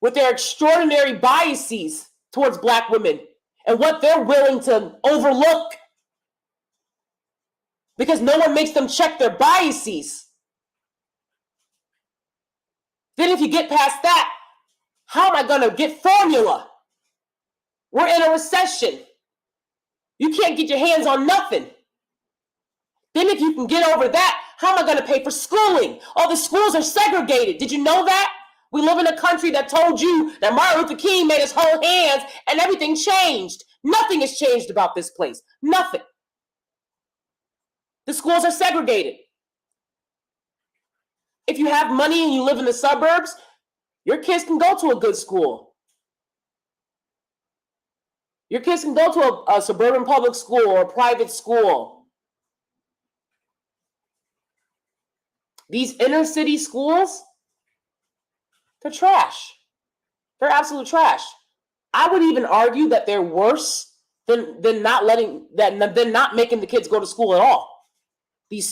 with their extraordinary biases towards black women and what they're willing to overlook because no one makes them check their biases. Then if you get past that, How am I going to get formula? We're in a recession. You can't get your hands on nothing. Then if you can get over that, how am I going to pay for schooling? Oh, the schools are segregated. Did you know that? We live in a country that told you that Martin Luther King made us hold hands and everything changed. Nothing has changed about this place. Nothing. The schools are segregated. If you have money and you live in the suburbs, your kids can go to a good school. Your kids can go to a suburban public school or a private school. These inner city schools, they're trash. They're absolute trash. I would even argue that they're worse than not making the kids go to school at all.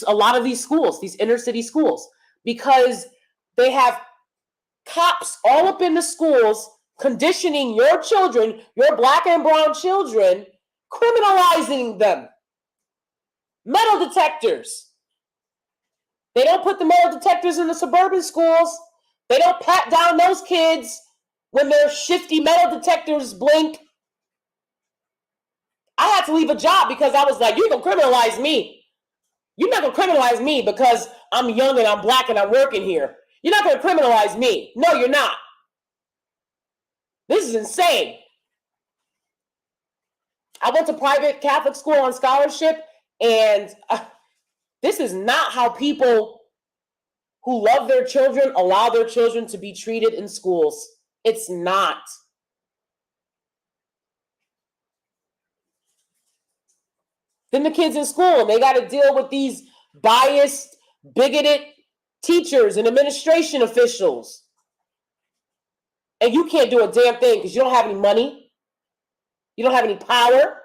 A lot of these schools, these inner city schools, because they have cops all up in the schools conditioning your children, your black and brown children, criminalizing them. Metal detectors. They don't put the metal detectors in the suburban schools. They don't pat down those kids when their shifty metal detectors blink. I had to leave a job because I was like, you're going to criminalize me. You're not going to criminalize me because I'm young and I'm black and I'm working here. You're not going to criminalize me. No, you're not. This is insane. I went to private Catholic school on scholarship, and this is not how people who love their children allow their children to be treated in schools. It's not. Then the kids in school, they got to deal with these biased, bigoted teachers and administration officials. And you can't do a damn thing because you don't have any money. You don't have any power.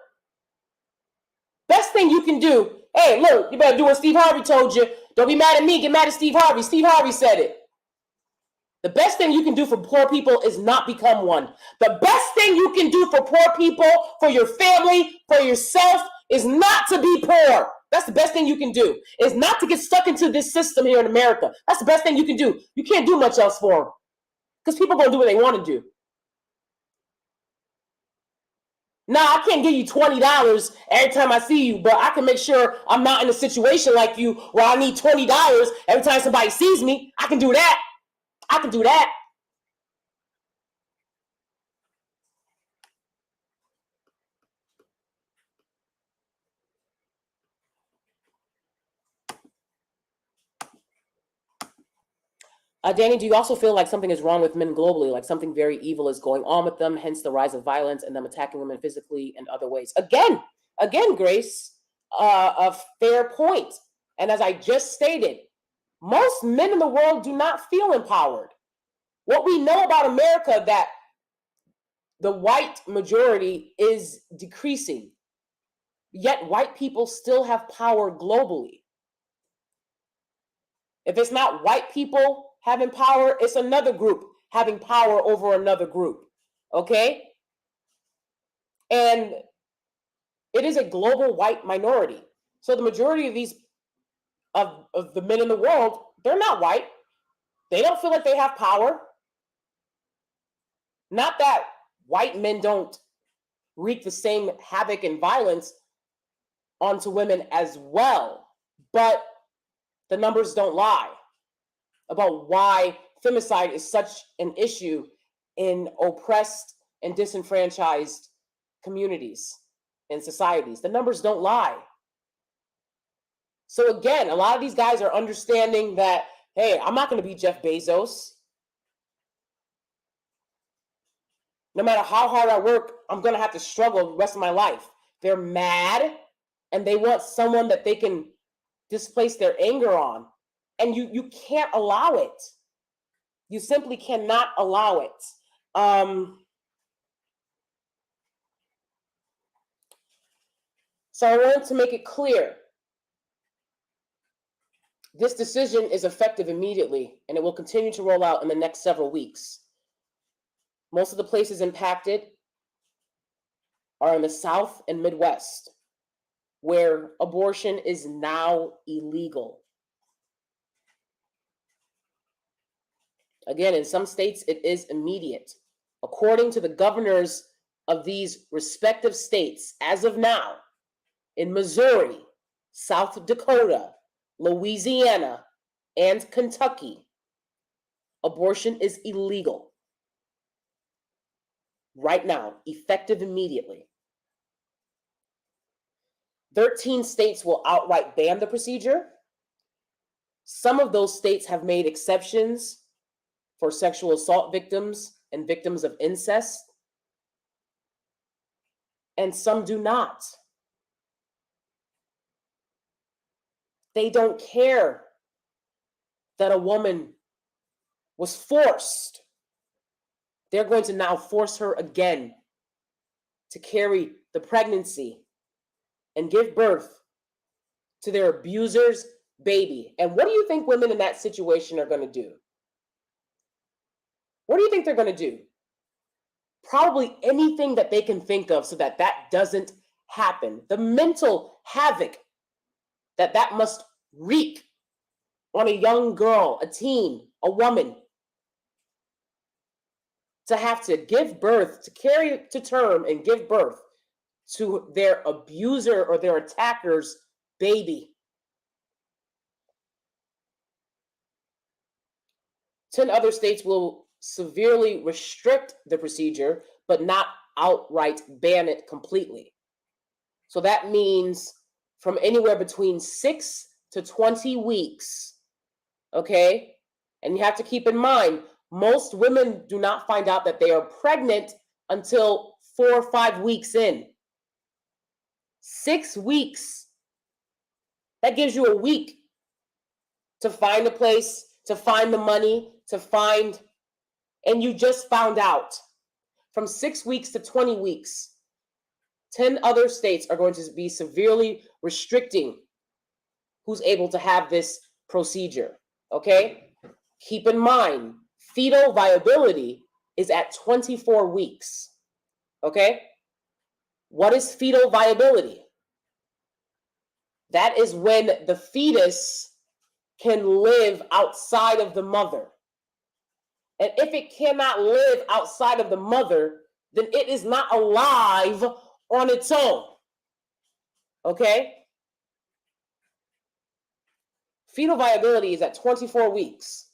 Best thing you can do, hey, look, you better do what Steve Harvey told you. Don't be mad at me, get mad at Steve Harvey. Steve Harvey said it. The best thing you can do for poor people is not become one. The best thing you can do for poor people, for your family, for yourself, is not to be poor. That's the best thing you can do, is not to get stuck into this system here in America. That's the best thing you can do. You can't do much else for them because people are going to do what they want to do. Now, I can't give you $20 every time I see you, but I can make sure I'm not in a situation like you where I need $20 every time somebody sees me. I can do that. I can do that. Danie, do you also feel like something is wrong with men globally, like something very evil is going on with them, hence the rise of violence and them attacking women physically and other ways? Again, Grace, a fair point. And as I just stated, most men in the world do not feel empowered. What we know about America, that the white majority is decreasing, yet white people still have power globally. If it's not white people having power, it's another group having power over another group. Okay? And it is a global white minority. So the majority of these of the men in the world, they're not white. They don't feel like they have power. Not that white men don't wreak the same havoc and violence onto women as well, but the numbers don't lie about why femicide is such an issue in oppressed and disenfranchised communities and societies. The numbers don't lie. So again, a lot of these guys are understanding that, hey, I'm not going to be Jeff Bezos. No matter how hard I work, I'm going to have to struggle the rest of my life. They're mad and they want someone that they can displace their anger on. And you can't allow it. You simply cannot allow it. So I wanted to make it clear. This decision is effective immediately, and it will continue to roll out in the next several weeks. Most of the places impacted are in the South and Midwest, where abortion is now illegal. Again, in some states, it is immediate. According to the governors of these respective states, as of now, in Missouri, South Dakota, Louisiana, and Kentucky, abortion is illegal right now, effective immediately. 13 states will outright ban the procedure. Some of those states have made exceptions for sexual assault victims and victims of incest, and some do not. They don't care that a woman was forced. They're going to now force her again to carry the pregnancy and give birth to their abuser's baby. And what do you think women in that situation are going to do? What do you think they're going to do? Probably anything that they can think of so that that doesn't happen. The mental havoc that that must wreak on a young girl, a teen, a woman, to have to give birth, to carry to term and give birth to their abuser or their attacker's baby. 10 other states will severely restrict the procedure, but not outright ban it completely. So that means from anywhere between 6 to 20 weeks, okay? And you have to keep in mind, most women do not find out that they are pregnant until 4 or 5 weeks in. 6 weeks. That gives you a week to find a place, to find the money, to find, and you just found out. From 6 weeks to 20 weeks, 10 other states are going to be severely restricting who's able to have this procedure, okay? Keep in mind, fetal viability is at 24 weeks, okay? What is fetal viability? That is when the fetus can live outside of the mother. And if it cannot live outside of the mother, then it is not alive on its own. Okay? Fetal viability is at 24 weeks.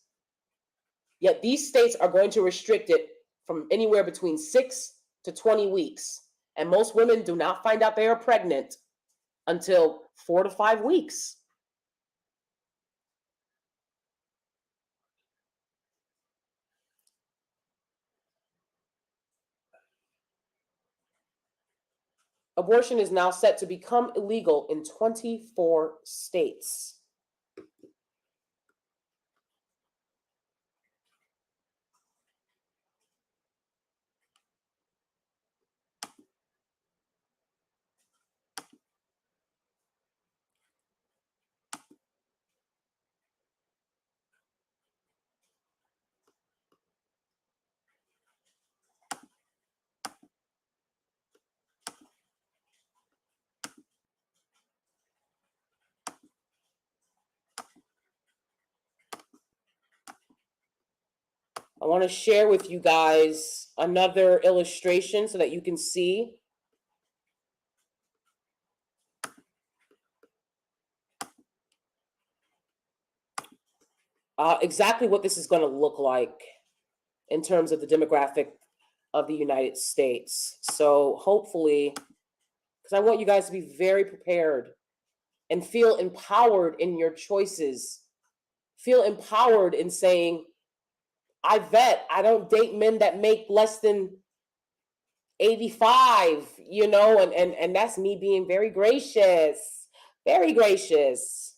Yet these states are going to restrict it from anywhere between 6 to 20 weeks. And most women do not find out they are pregnant until 4 to 5 weeks. Abortion is now set to become illegal in 24 states. I want to share with you guys another illustration so that you can see exactly what this is going to look like in terms of the demographic of the United States. So hopefully, because I want you guys to be very prepared and feel empowered in your choices. Feel empowered in saying, I vet, I don't date men that make less than 85, you know, and that's me being very gracious, very gracious.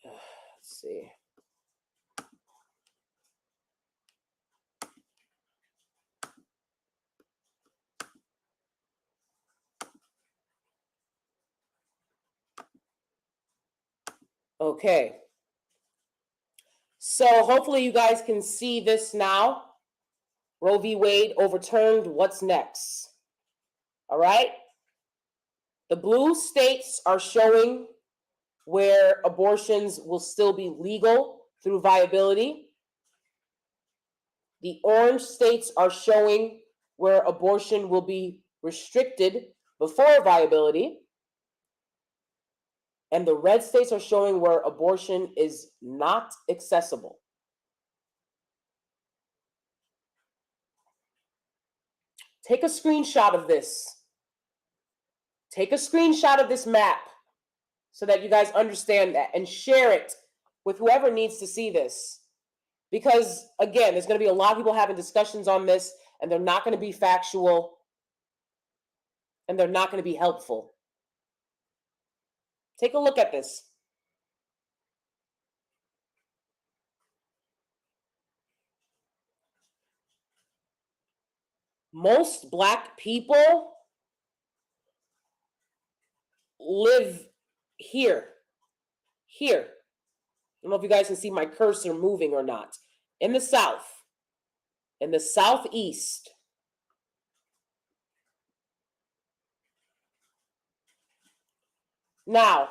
Let's see. Okay. So hopefully you guys can see this now. Roe v. Wade overturned. What's next? All right. The blue states are showing where abortions will still be legal through viability. The orange states are showing where abortion will be restricted before viability. And the red states are showing where abortion is not accessible. Take a screenshot of this. Take a screenshot of this map so that you guys understand that, and share it with whoever needs to see this. Because, again, there's going to be a lot of people having discussions on this, and they're not going to be factual, and they're not going to be helpful. Take a look at this. Most Black people live here. Here. I don't know if you guys can see my cursor moving or not. In the South. In the Southeast. Now,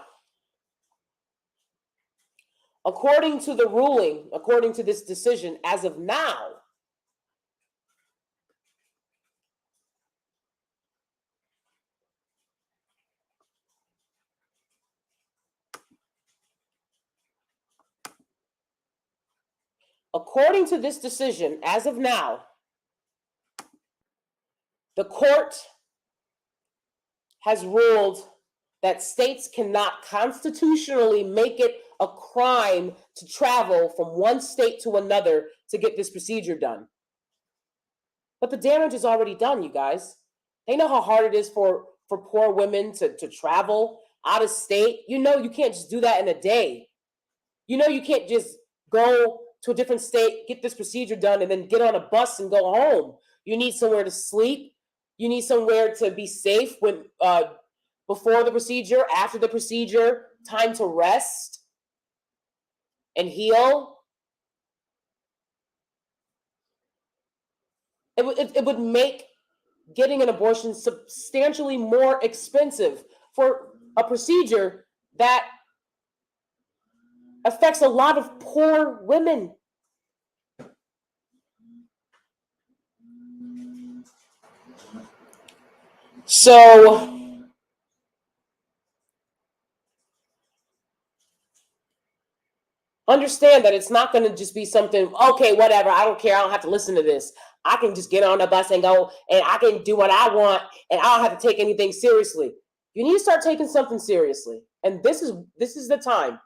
according to the ruling, according to this decision, as of now, according to this decision, as of now, the court has ruled that states cannot constitutionally make it a crime to travel from one state to another to get this procedure done. But the damage is already done, you guys. They know how hard it is for poor women to travel out of state. You know you can't just do that in a day. You know you can't just go to a different state, get this procedure done, and then get on a bus and go home. You need somewhere to sleep. You need somewhere to be safe when before the procedure, after the procedure, time to rest and heal. It would make getting an abortion substantially more expensive for a procedure that affects a lot of poor women. So understand that it's not going to just be something, okay, whatever, I don't care, I don't have to listen to this. I can just get on the bus and go, and I can do what I want, and I don't have to take anything seriously. You need to start taking something seriously. And this is the time.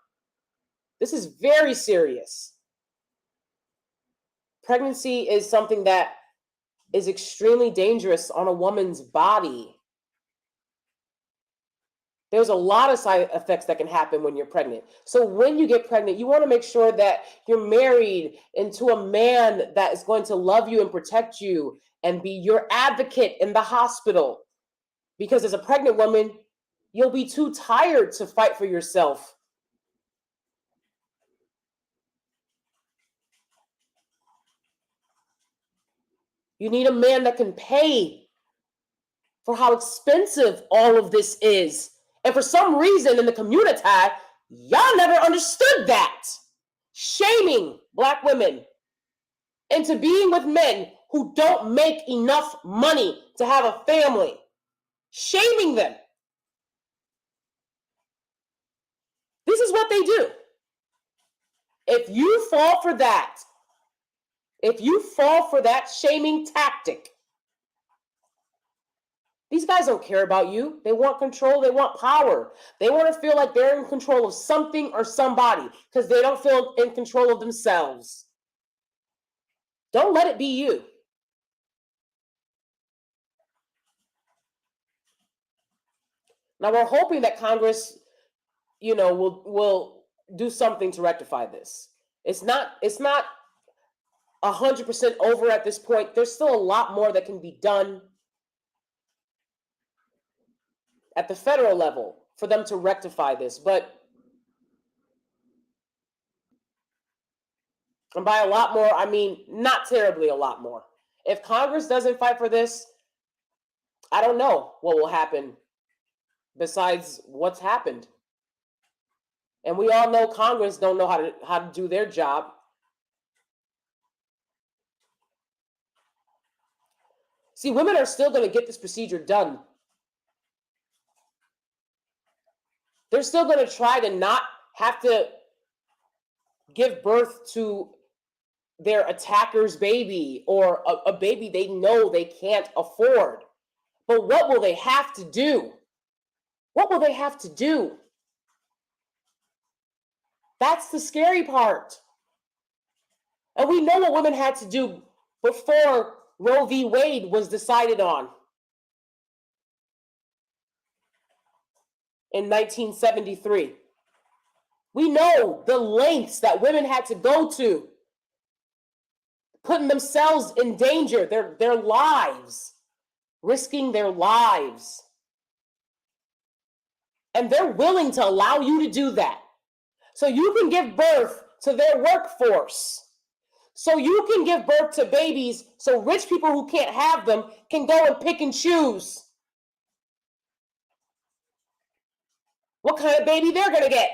This is very serious. Pregnancy is something that is extremely dangerous on a woman's body. There's a lot of side effects that can happen when you're pregnant. So when you get pregnant, you want to make sure that you're married into a man that is going to love you and protect you and be your advocate in the hospital. Because as a pregnant woman, you'll be too tired to fight for yourself. You need a man that can pay for how expensive all of this is. And for some reason in the community, y'all never understood that. Shaming Black women into being with men who don't make enough money to have a family. Shaming them. This is what they do. If you fall for that shaming tactic, these guys don't care about you. They want control. They want power. They want to feel like they're in control of something or somebody because they don't feel in control of themselves. Don't let it be you. Now we're hoping that Congress, will do something to rectify this. It's not 100% over at this point. There's still a lot more that can be done at the federal level for them to rectify this. And by a lot more, I mean not terribly a lot more. If Congress doesn't fight for this, I don't know what will happen besides what's happened. And we all know Congress don't know how to do their job. See, women are still going to get this procedure done. They're still going to try to not have to give birth to their attacker's baby or a baby they know they can't afford. But what will they have to do? What will they have to do? That's the scary part. And we know what women had to do before Roe v. Wade was decided on in 1973. We know the lengths that women had to go to, putting themselves in danger, their lives, risking their lives. And they're willing to allow you to do that. So you can give birth to their workforce. So you can give birth to babies so rich people who can't have them can go and pick and choose what kind of baby they're going to get.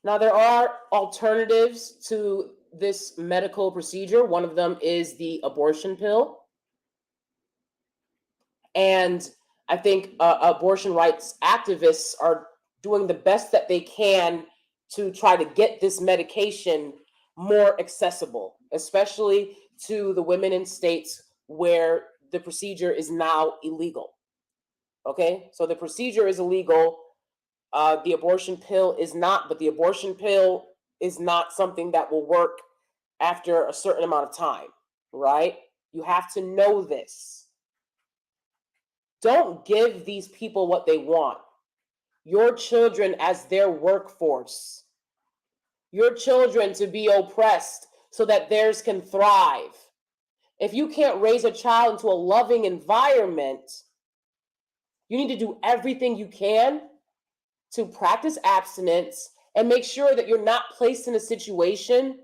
Now, there are alternatives to this medical procedure. One of them is the abortion pill. And I think abortion rights activists are doing the best that they can to try to get this medication more accessible, especially to the women in states where the procedure is now illegal. Okay, so the procedure is illegal. The abortion pill is not, but the abortion pill is not something that will work after a certain amount of time, right? You have to know this. Don't give these people what they want. Your children as their workforce. Your children to be oppressed so that theirs can thrive. If you can't raise a child into a loving environment, you need to do everything you can to practice abstinence and make sure that you're not placed in a situation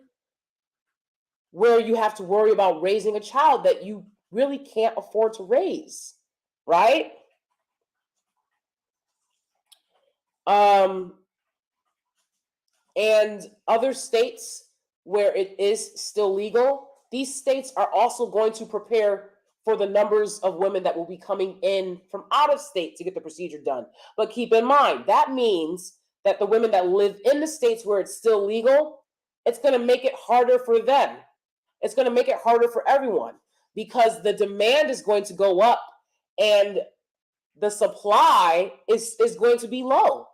where you have to worry about raising a child that you really can't afford to raise, right? And other states where it is still legal, these states are also going to prepare for the numbers of women that will be coming in from out of state to get the procedure done. But keep in mind, that means that the women that live in the states where it's still legal, it's going to make it harder for them. It's going to make it harder for everyone because the demand is going to go up and the supply is going to be low.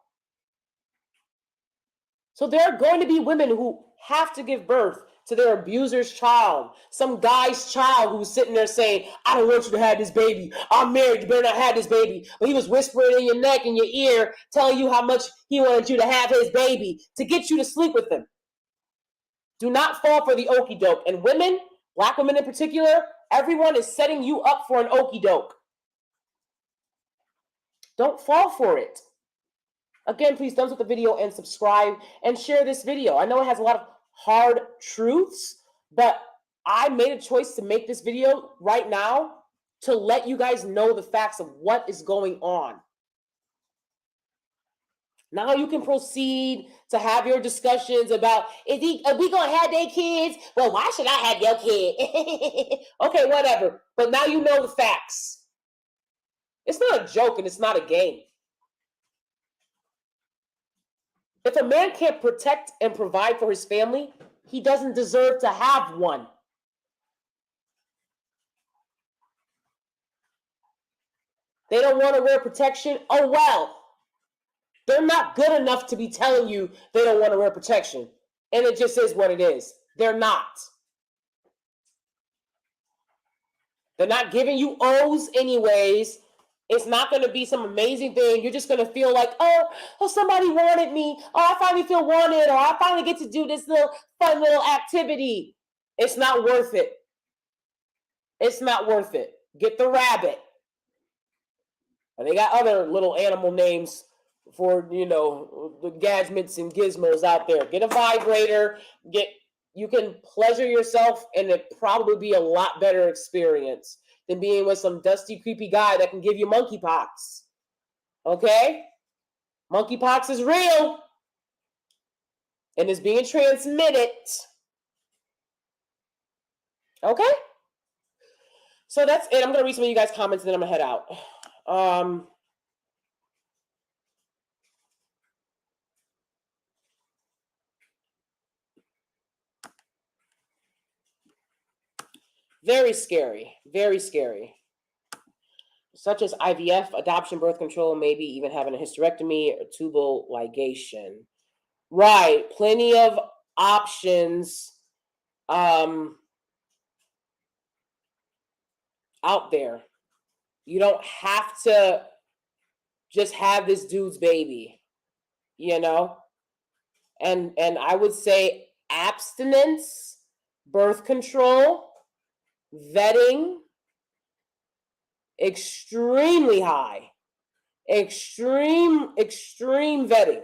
So there are going to be women who have to give birth to their abuser's child, some guy's child who's sitting there saying, I don't want you to have this baby. I'm married, you better not have this baby. But he was whispering in your neck, in your ear, telling you how much he wanted you to have his baby to get you to sleep with him. Do not fall for the okie doke. And women, Black women in particular, everyone is setting you up for an okie doke. Don't fall for it. Again, please thumbs up the video and subscribe and share this video. I know it has a lot of hard truths, but I made a choice to make this video right now to let you guys know the facts of what is going on. Now you can proceed to have your discussions about, are we going to have their kids? Well, why should I have your kid? Okay, whatever. But now you know the facts. It's not a joke and it's not a game. If a man can't protect and provide for his family, he doesn't deserve to have one. They don't want to wear protection. Oh, well. They're not good enough to be telling you they don't want to wear protection. And it just is what it is. They're not. They're not giving you O's anyways. It's not going to be some amazing thing. You're just going to feel like, oh, somebody wanted me. Oh, I finally feel wanted. Or I finally get to do this little fun little activity. It's not worth it. It's not worth it. Get the rabbit. And they got other little animal names for, the gadgets and gizmos out there. Get a vibrator, you can pleasure yourself, and it probably be a lot better experience than being with some dusty, creepy guy that can give you monkeypox. Okay? Monkeypox is real and is being transmitted. Okay? So that's it. I'm going to read some of you guys' comments, and then I'm going to head out. Very scary. Very scary. Such as IVF, adoption, birth control, maybe even having a hysterectomy or tubal ligation. Right. Plenty of options out there. You don't have to just have this dude's baby, And I would say abstinence, birth control, vetting, extremely high, extreme vetting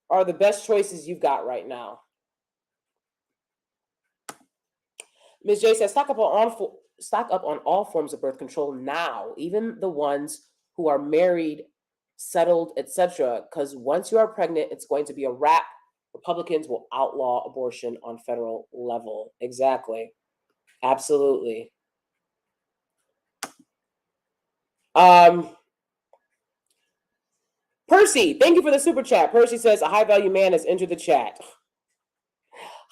are the best choices you've got right now. Ms. J says, stock up on all forms of birth control now, even the ones who are married, settled, etc. Because once you are pregnant, it's going to be a wrap. Republicans will outlaw abortion on federal level. Exactly. Absolutely. Percy, thank you for the super chat. Percy says, a high-value man has entered the chat.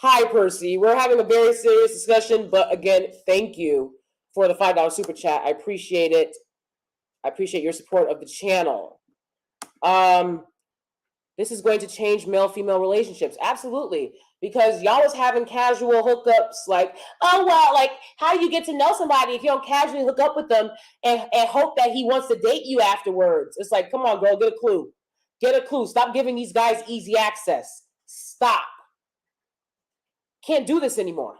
Hi, Percy. We're having a very serious discussion, but again, thank you for the $5 super chat. I appreciate it. I appreciate your support of the channel. This is going to change male-female relationships. Absolutely. Because y'all was having casual hookups like, oh, well, like, how do you get to know somebody if you don't casually hook up with them and hope that he wants to date you afterwards? It's like, come on, girl, get a clue. Get a clue. Stop giving these guys easy access. Stop. Can't do this anymore.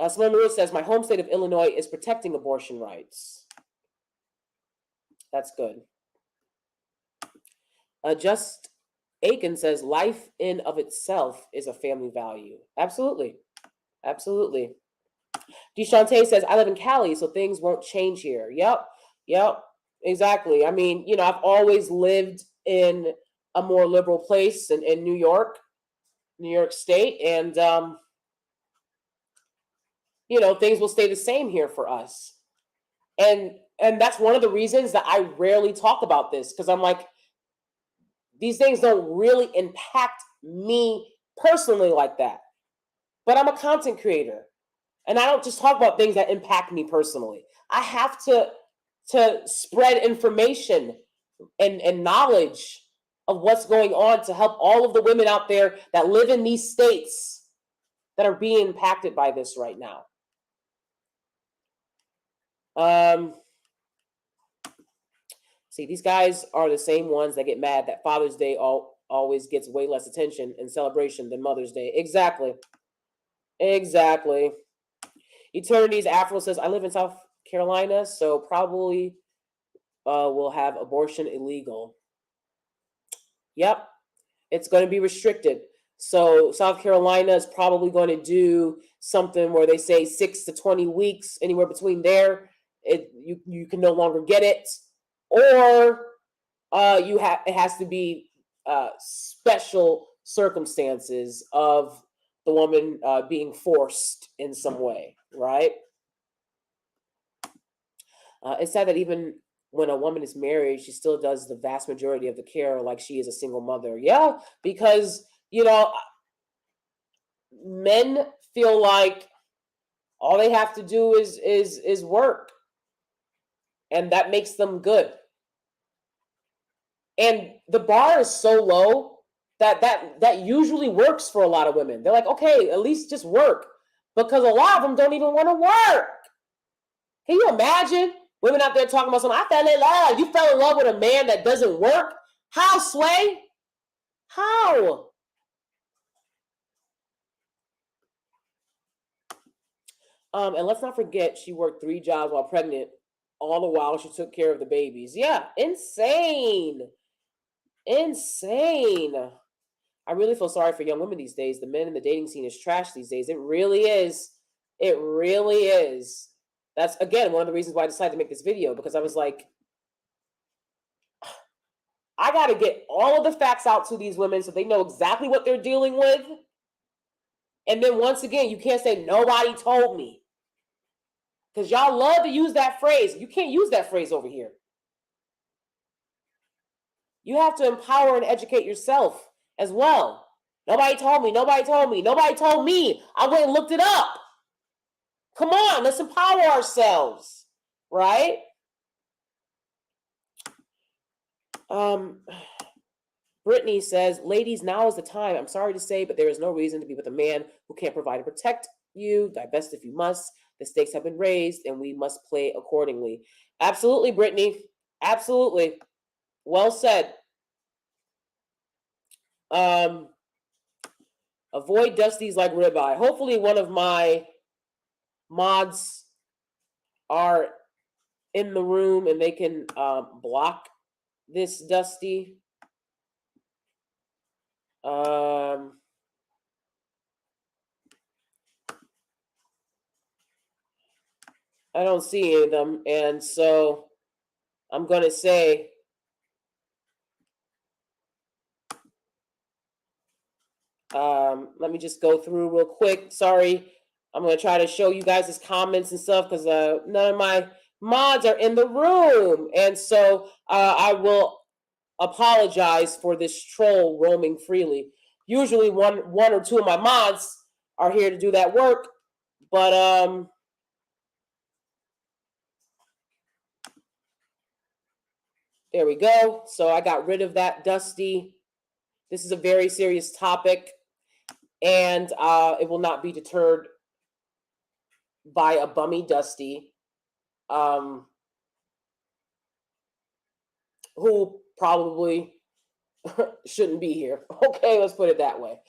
Simone Lewis says, my home state of Illinois is protecting abortion rights. That's good. Just Aiken says, life in of itself is a family value. Absolutely. Absolutely. DeShante says, I live in Cali, so things won't change here. Yep. Exactly. I mean, I've always lived in a more liberal place in New York State, and things will stay the same here for us. And that's one of the reasons that I rarely talk about this, because I'm like, these things don't really impact me personally like that. But I'm a content creator, and I don't just talk about things that impact me personally. I have to spread information and knowledge of what's going on to help all of the women out there that live in these states that are being impacted by this right now. See, these guys are the same ones that get mad that Father's Day always gets way less attention and celebration than Mother's Day. Exactly. Eternity's Afro says, I live in South Carolina, so probably will have abortion illegal. Yep. It's going to be restricted. So South Carolina is probably going to do something where they say 6 to 20 weeks, anywhere between there. You can no longer get it, or it has to be special circumstances of the woman being forced in some way, right? It's sad that even when a woman is married, she still does the vast majority of the care like she is a single mother. Yeah, because, men feel like all they have to do is work, and that makes them good. And the bar is so low that usually works for a lot of women. They're like, okay, at least just work, because a lot of them don't even want to work. Can you imagine women out there talking about something? I fell in love. You fell in love with a man that doesn't work? How, Sway? How? And let's not forget, she worked 3 jobs while pregnant, all the while she took care of the babies. Yeah, insane. Insane. I really feel sorry for young women these days. The men in the dating scene is trash these days. It really is. It really is. That's, again, one of the reasons why I decided to make this video, because I was like, I got to get all of the facts out to these women so they know exactly what they're dealing with. And then once again, you can't say nobody told me, because y'all love to use that phrase. You can't use that phrase over here. You have to empower and educate yourself as well. Nobody told me. Nobody told me. Nobody told me. I went and looked it up. Come on, let's empower ourselves, right? Brittany says, ladies, now is the time. I'm sorry to say, but there is no reason to be with a man who can't provide and protect you. Divest if you must. The stakes have been raised, and we must play accordingly. Absolutely, Brittany. Absolutely. Well said. Avoid dusties like ribeye. Hopefully one of my mods are in the room and they can block this dusty. I don't see any of them, and so I'm going to say, let me just go through real quick. Sorry, I'm going to try to show you guys his comments and stuff, because none of my mods are in the room, and so I will apologize for this troll roaming freely. Usually one or two of my mods are here to do that work, but there we go. So I got rid of that dusty. This is a very serious topic, and it will not be deterred by a bummy dusty who probably shouldn't be here. Okay, let's put it that way.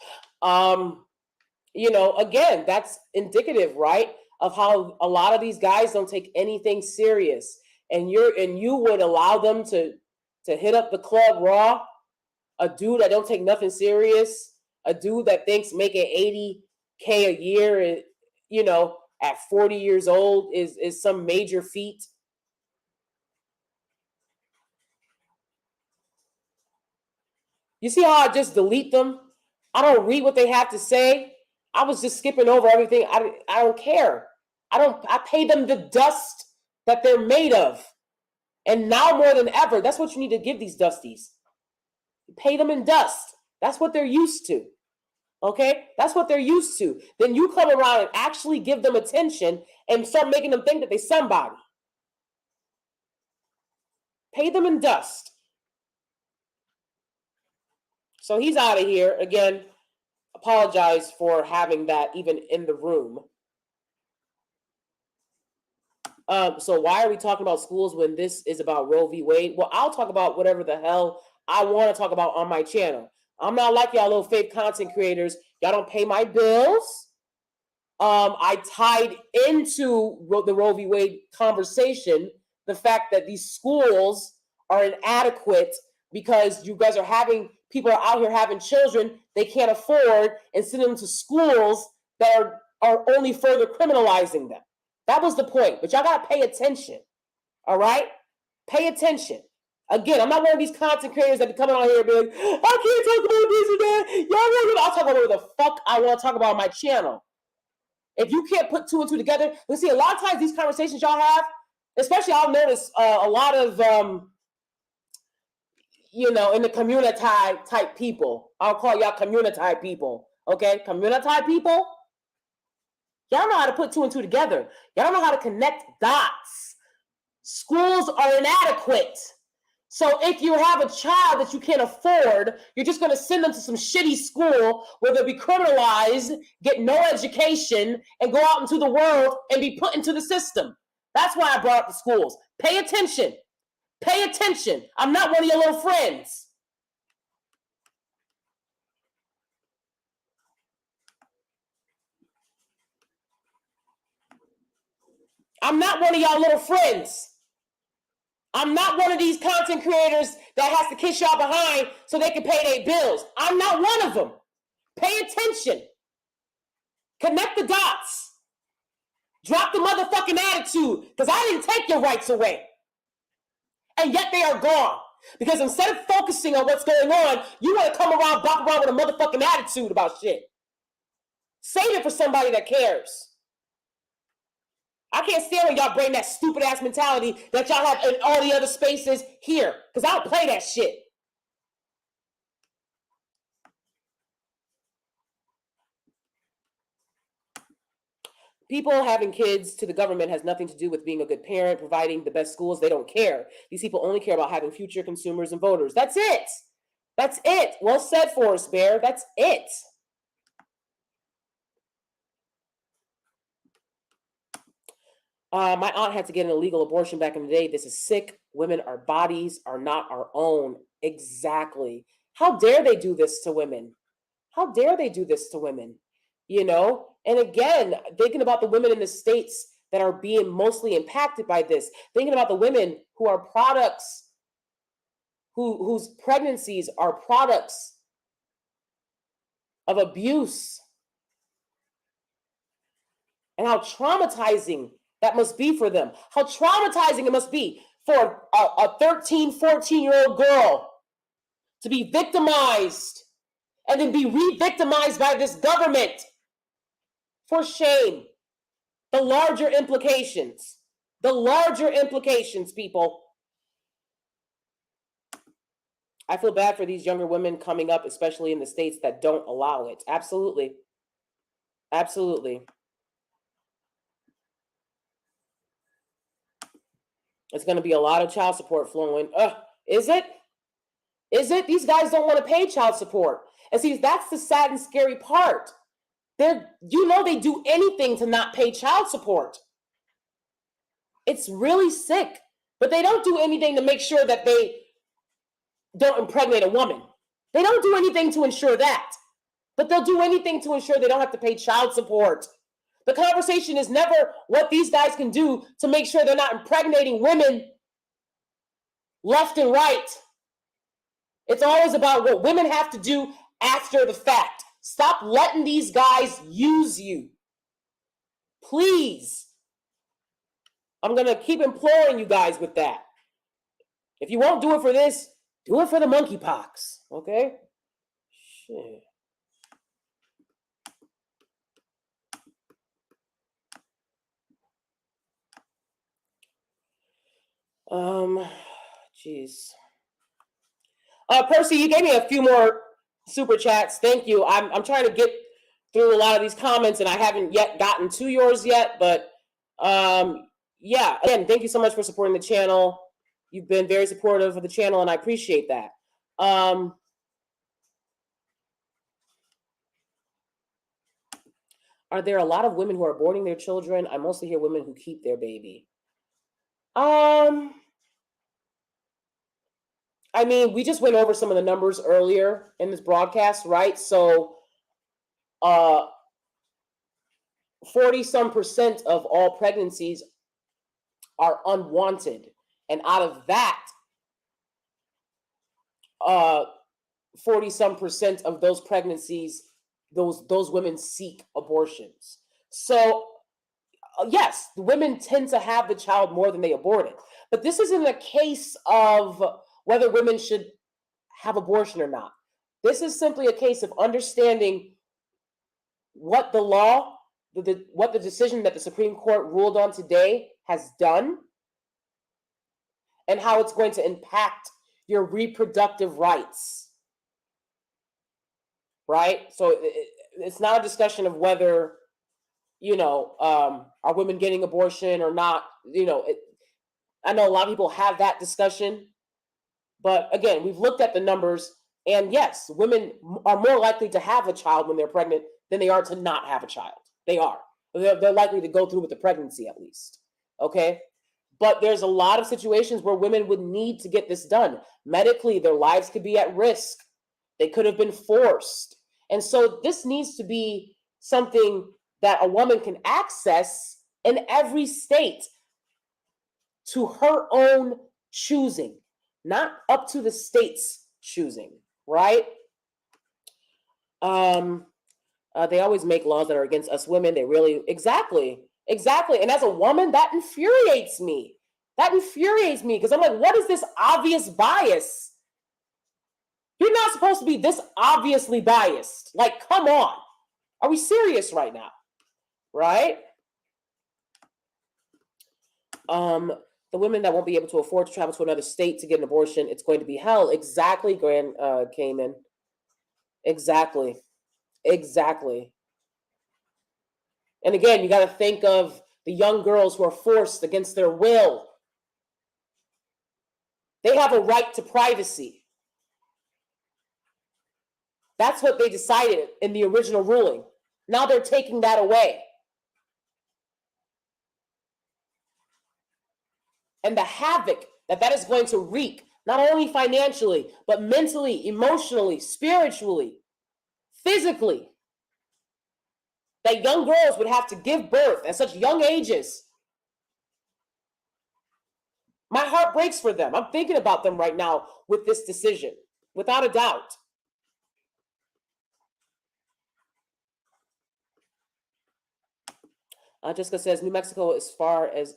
Again, that's indicative, right, of how a lot of these guys don't take anything serious, and you would allow them to hit up the club raw. A dude that don't take nothing serious, a dude that thinks making $80K a year, at 40 years old is some major feat. You see how I just delete them? I don't read what they have to say. I was just skipping over everything. I don't care. I pay them the dust that they're made of. And now more than ever, that's what you need to give these dusties. You pay them in dust. That's what they're used to. Okay? That's what they're used to. Then you come around and actually give them attention and start making them think that they're somebody. Pay them in dust. So he's out of here. Again, apologize for having that even in the room. So why are we talking about schools when this is about Roe v. Wade? Well, I'll talk about whatever the hell I want to talk about on my channel. I'm not like y'all little fake content creators. Y'all don't pay my bills. I tied into the Roe v. Wade conversation the fact that these schools are inadequate because you guys are having, people are out here having children they can't afford and sending them to schools that are only further criminalizing them. That was the point. But y'all got to pay attention. All right? Pay attention. Again, I'm not one of these content creators that be coming on here and be like, I can't talk about this or that. Y'all, I'll talk about whatever the fuck I want to talk about on my channel. If you can't put two and two together, you see, a lot of times these conversations y'all have, especially I'll notice a lot of, in the community type people. I'll call y'all community type people. Okay? Community type people. Y'all know how to put two and two together. Y'all know how to connect dots. Schools are inadequate. So if you have a child that you can't afford, you're just going to send them to some shitty school where they'll be criminalized, get no education, and go out into the world and be put into the system. That's why I brought up the schools. Pay attention. Pay attention. I'm not one of your little friends. I'm not one of y'all little friends. I'm not one of these content creators that has to kiss y'all behind so they can pay their bills. I'm not one of them. Pay attention. Connect the dots. Drop the motherfucking attitude, because I didn't take your rights away. And yet they are gone. Because instead of focusing on what's going on, you want to come around, bop around with a motherfucking attitude about shit. Save it for somebody that cares. I can't stand when y'all bring that stupid ass mentality that y'all have in all the other spaces here, because I don't play that shit. People having kids to the government has nothing to do with being a good parent, providing the best schools. They don't care. These people only care about having future consumers and voters. That's it. That's it. Well said, Forrest Bear. That's it. My aunt had to get an illegal abortion back in the day. This is sick. Our bodies are not our own. Exactly. How dare they do this to women? How dare they do this to women? You know? And again, thinking about the women in the states that are being mostly impacted by this, thinking about the women who are products, whose pregnancies are products of abuse, and how traumatizing that must be for them. How traumatizing it must be for a 13, 14-year-old girl to be victimized and then be re-victimized by this government. For shame. The larger implications. The larger implications, people. I feel bad for these younger women coming up, especially in the states that don't allow it. Absolutely. Absolutely. It's going to be a lot of child support flowing. Is it? Is it? These guys don't want to pay child support. And see, that's the sad and scary part. They do anything to not pay child support. It's really sick. But they don't do anything to make sure that they don't impregnate a woman. They don't do anything to ensure that. But they'll do anything to ensure they don't have to pay child support. The conversation is never what these guys can do to make sure they're not impregnating women left and right. It's always about what women have to do after the fact. Stop letting these guys use you. Please. I'm going to keep imploring you guys with that. If you won't do it for this, do it for the monkeypox. Okay? Shit. Jeez. Percy, you gave me a few more super chats. Thank you. I'm trying to get through a lot of these comments, and I haven't yet gotten to yours yet. But yeah, again, thank you so much for supporting the channel. You've been very supportive of the channel, and I appreciate that. Are there a lot of women who are aborting their children? I mostly hear women who keep their baby. I mean, we just went over some of the numbers earlier in this broadcast, right? So 40-some% of all pregnancies are unwanted. And out of that, 40-some% of those pregnancies, those women seek abortions. So yes, the women tend to have the child more than they abort it. But this isn't a case of whether women should have abortion or not. This is simply a case of understanding what the law, what the decision that the Supreme Court ruled on today has done, and how it's going to impact your reproductive rights. Right? So it's not a discussion of whether, are women getting abortion or not. I know a lot of people have that discussion, but again, we've looked at the numbers, and yes, women are more likely to have a child when they're pregnant than they are to not have a child. They are. They're likely to go through with the pregnancy at least. Okay? But there's a lot of situations where women would need to get this done. Medically, their lives could be at risk. They could have been forced. And so this needs to be something that a woman can access in every state to her own choosing, not up to the state's choosing, right? They always make laws that are against us women. They really, exactly. And as a woman, that infuriates me. Because I'm like, what is this obvious bias? You're not supposed to be this obviously biased. Like, come on. Are we serious right now? Right? The women that won't be able to afford to travel to another state to get an abortion, it's going to be hell. Exactly, Grand Cayman. Exactly. And again, you got to think of the young girls who are forced against their will. They have a right to privacy. That's what they decided in the original ruling. Now they're taking that away. And the havoc that is going to wreak, not only financially, but mentally, emotionally, spiritually, physically. That young girls would have to give birth at such young ages. My heart breaks for them. I'm thinking about them right now with this decision, without a doubt. Jessica says, New Mexico is far as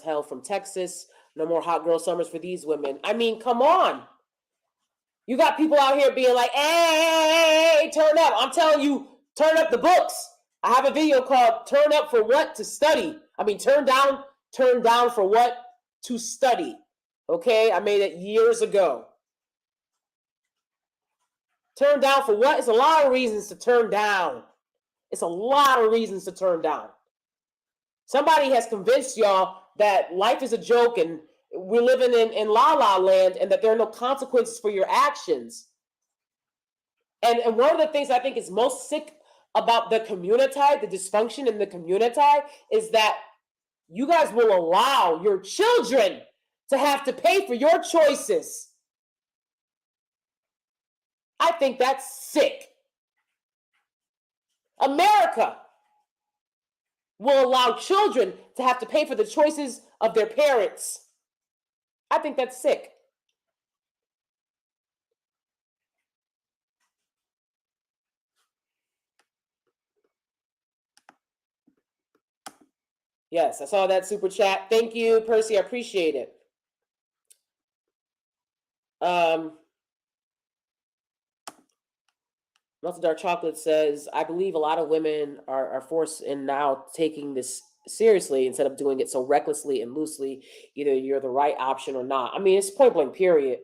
hell from Texas. No more hot girl summers for these women. I mean, come on. You got people out here being like, hey, turn up. I'm telling you, turn up the books. I have a video called Turn Up for What to Study. I mean, turn down for what to study. Okay, I made it years ago. Turn down for what? It's a lot of reasons to turn down. Somebody has convinced y'all that life is a joke and we're living in la la land and that there are no consequences for your actions. And one of the things I think is most sick about the community, the dysfunction in the community, is that you guys will allow your children to have to pay for your choices. I think that's sick. America will allow children to have to pay for the choices of their parents. I think that's sick. Yes, I saw that super chat. Thank you, Percy. I appreciate it. Melted Dark Chocolate says, I believe a lot of women are forced in now taking this seriously instead of doing it so recklessly and loosely. Either you're the right option or not. I mean, it's point blank period.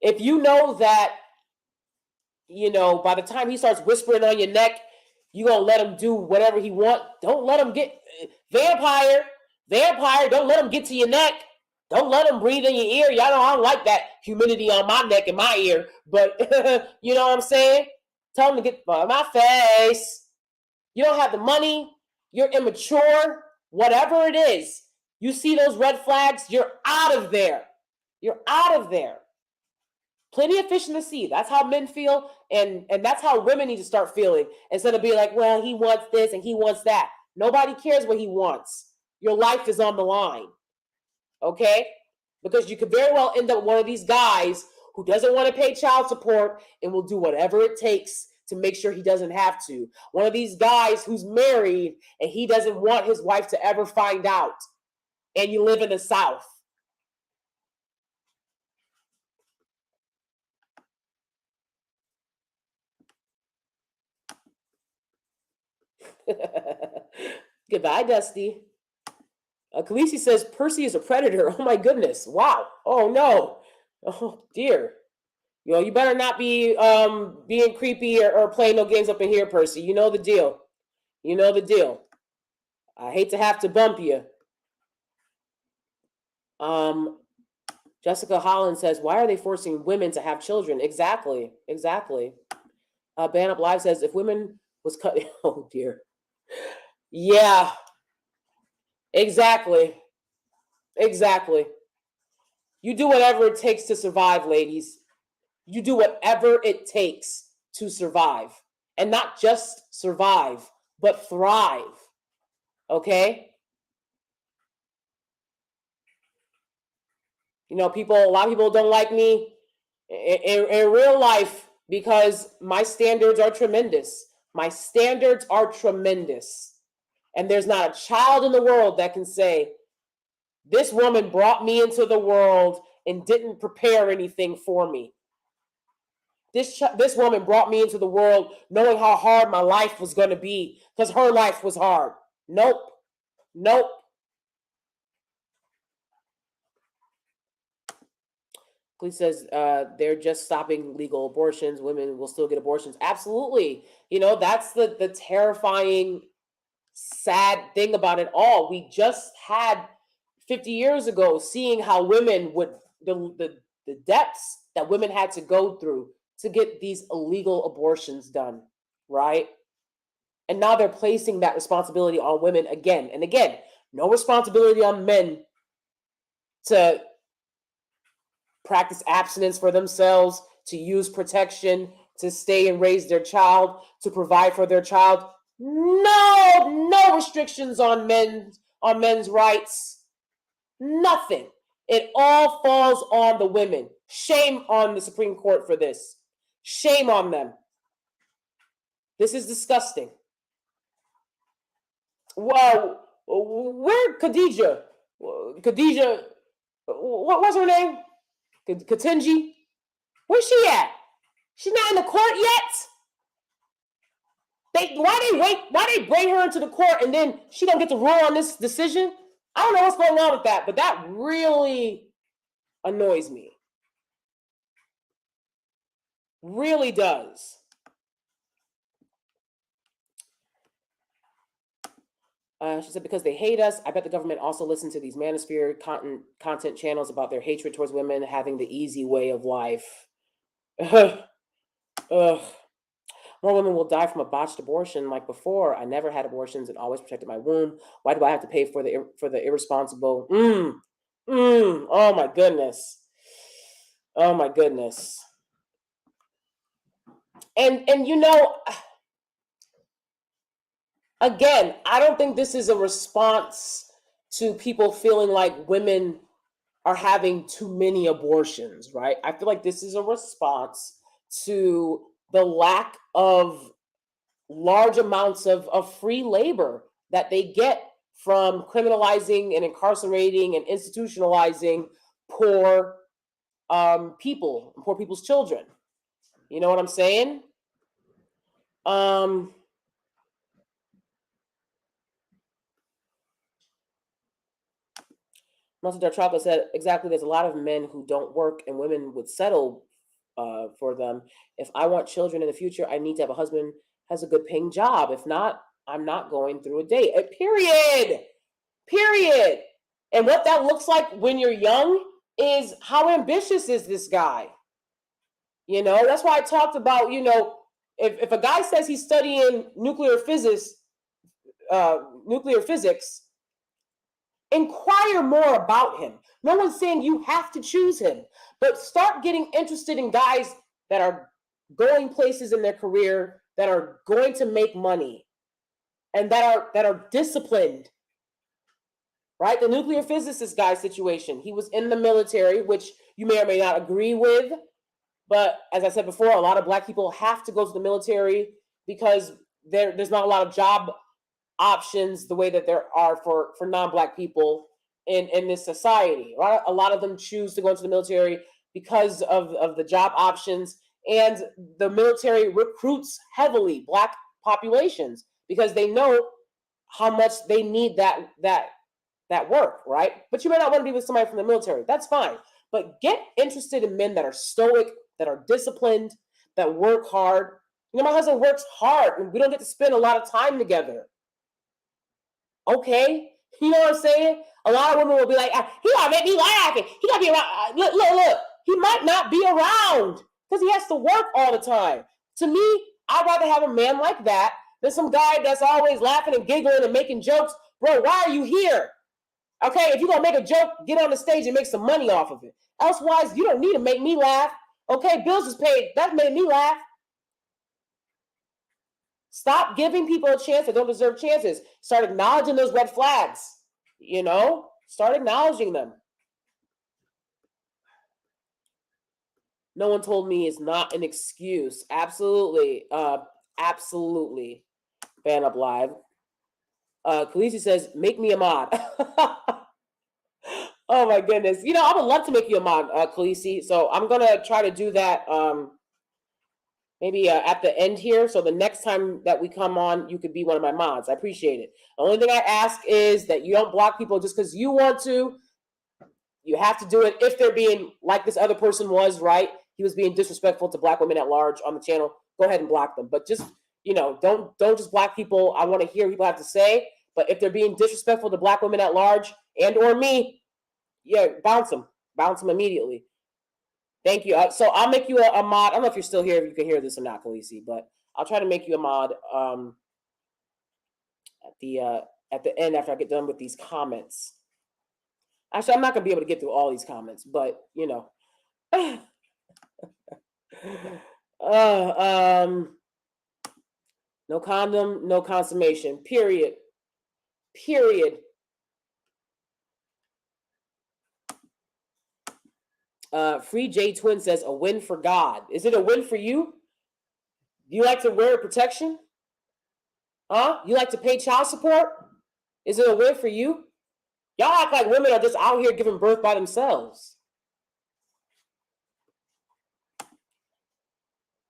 If you know that, by the time he starts whispering on your neck, you're going to let him do whatever he wants. Don't let him get vampire. Don't let him get to your neck. Don't let him breathe in your ear. Y'all know I don't like that humidity on my neck and my ear. But you know what I'm saying? Tell him to get out of my face. You don't have the money. You're immature. Whatever it is. You see those red flags, you're out of there. Plenty of fish in the sea. That's how men feel. And that's how women need to start feeling. Instead of being like, well, he wants this and he wants that. Nobody cares what he wants. Your life is on the line. Okay? Because you could very well end up one of these guys who doesn't want to pay child support and will do whatever it takes to make sure he doesn't have to. One of these guys who's married and he doesn't want his wife to ever find out. And you live in the South. Goodbye, Dusty. Khaleesi says Percy is a predator. Oh my goodness. Wow. Oh no. Oh dear. You better not be being creepy or playing no games up in here, Percy. You know the deal. I hate to have to bump you. Jessica Holland says, why are they forcing women to have children? Exactly. Ban Up Live says, if women was cut, oh dear. Yeah. Exactly. You do whatever it takes to survive, ladies. You do whatever it takes to survive. and not just survive, but thrive. Okay? You know, a lot of people don't like me in real life because my standards are tremendous. My standards are tremendous. And there's not a child in the world that can say, this woman brought me into the world and didn't prepare anything for me. This woman brought me into the world knowing how hard my life was going to be because her life was hard. Nope. Nope. Police says they're just stopping legal abortions. Women will still get abortions. Absolutely. You know, that's the terrifying, sad thing about it all. We just had 50 years ago seeing how women would, the depths that women had to go through to get these illegal abortions done, right? And now they're placing that responsibility on women again and again. No responsibility on men to practice abstinence for themselves, to use protection, to stay and raise their child, to provide for their child. No restrictions on men's rights. Nothing. It all falls on the women. Shame on the Supreme Court for this. Shame on them. This is disgusting. Well, where Khadijah? Khadijah, what's her name? Katinji? Where's she at? She's not in the court yet? Why they bring her into the court and then she don't get to rule on this decision? I don't know what's going on with that, but that really annoys me. Really does. She said, because they hate us. I bet the government also listened to these manosphere content channels about their hatred towards women having the easy way of life. Ugh. More women will die from a botched abortion like before. I never had abortions and always protected my womb. Why do I have to pay for the irresponsible? Oh my goodness. Oh my goodness. And you know, again, I don't think this is a response to people feeling like women are having too many abortions, right? I feel like this is a response to the lack of large amounts of free labor that they get from criminalizing and incarcerating and institutionalizing poor people, poor people's children. You know what I'm saying? Monster Dark Chocolate said, exactly, there's a lot of men who don't work and women would settle for them. If I want children in the future, I need to have a husband has a good paying job. If not, I'm not going through a date. Period. Period. And what that looks like when you're young is how ambitious is this guy? You know, that's why I talked about, you know, if a guy says he's studying nuclear physics, inquire more about him. No one's saying you have to choose him, but start getting interested in guys that are going places in their career, that are going to make money, and that are disciplined. Right? The nuclear physicist guy situation. He was in the military, which you may or may not agree with. But as I said before, a lot of Black people have to go to the military because there's not a lot of job options the way that there are for non-Black people in this society. Right? A lot of them choose to go into the military because of the job options, and the military recruits heavily Black populations because they know how much they need that work, right? But you may not want to be with somebody from the military. That's fine. But get interested in men that are stoic, that are disciplined, that work hard. You know, my husband works hard and we don't get to spend a lot of time together. Okay? You know what I'm saying? A lot of women will be like, he gotta make me laugh. He gotta be around. Look. He might not be around because he has to work all the time. To me, I'd rather have a man like that than some guy that's always laughing and giggling and making jokes. Bro, why are you here? Okay, if you're going to make a joke, get on the stage and make some money off of it. Elsewise, you don't need to make me laugh. Okay, bills is paid. That made me laugh. Stop giving people a chance that don't deserve chances. Start acknowledging those red flags. Start acknowledging them. No one told me is not an excuse. Absolutely. Absolutely. Fan up live. Khaleesi says, make me a mod. Oh my goodness. I would love to make you a mod, Khaleesi. So I'm going to try to do that maybe at the end here. So the next time that we come on, you could be one of my mods. I appreciate it. The only thing I ask is that you don't block people just because you want to. You have to do it if they're being like this other person was, right? He was being disrespectful to Black women at large on the channel. Go ahead and block them. But just, don't just block people. I want to hear what people have to say. But if they're being disrespectful to Black women at large and or me, yeah, bounce them. Bounce them immediately. Thank you. So I'll make you a mod. I don't know if you're still here, if you can hear this or not, Khaleesi, but I'll try to make you a mod at the end after I get done with these comments. Actually, I'm not going to be able to get through all these comments, but, no condom, no consummation, period. Free J Twin says, a win for God. Is it a win for you? You like to wear protection? Huh? You like to pay child support? Is it a win for you? Y'all act like women are just out here giving birth by themselves.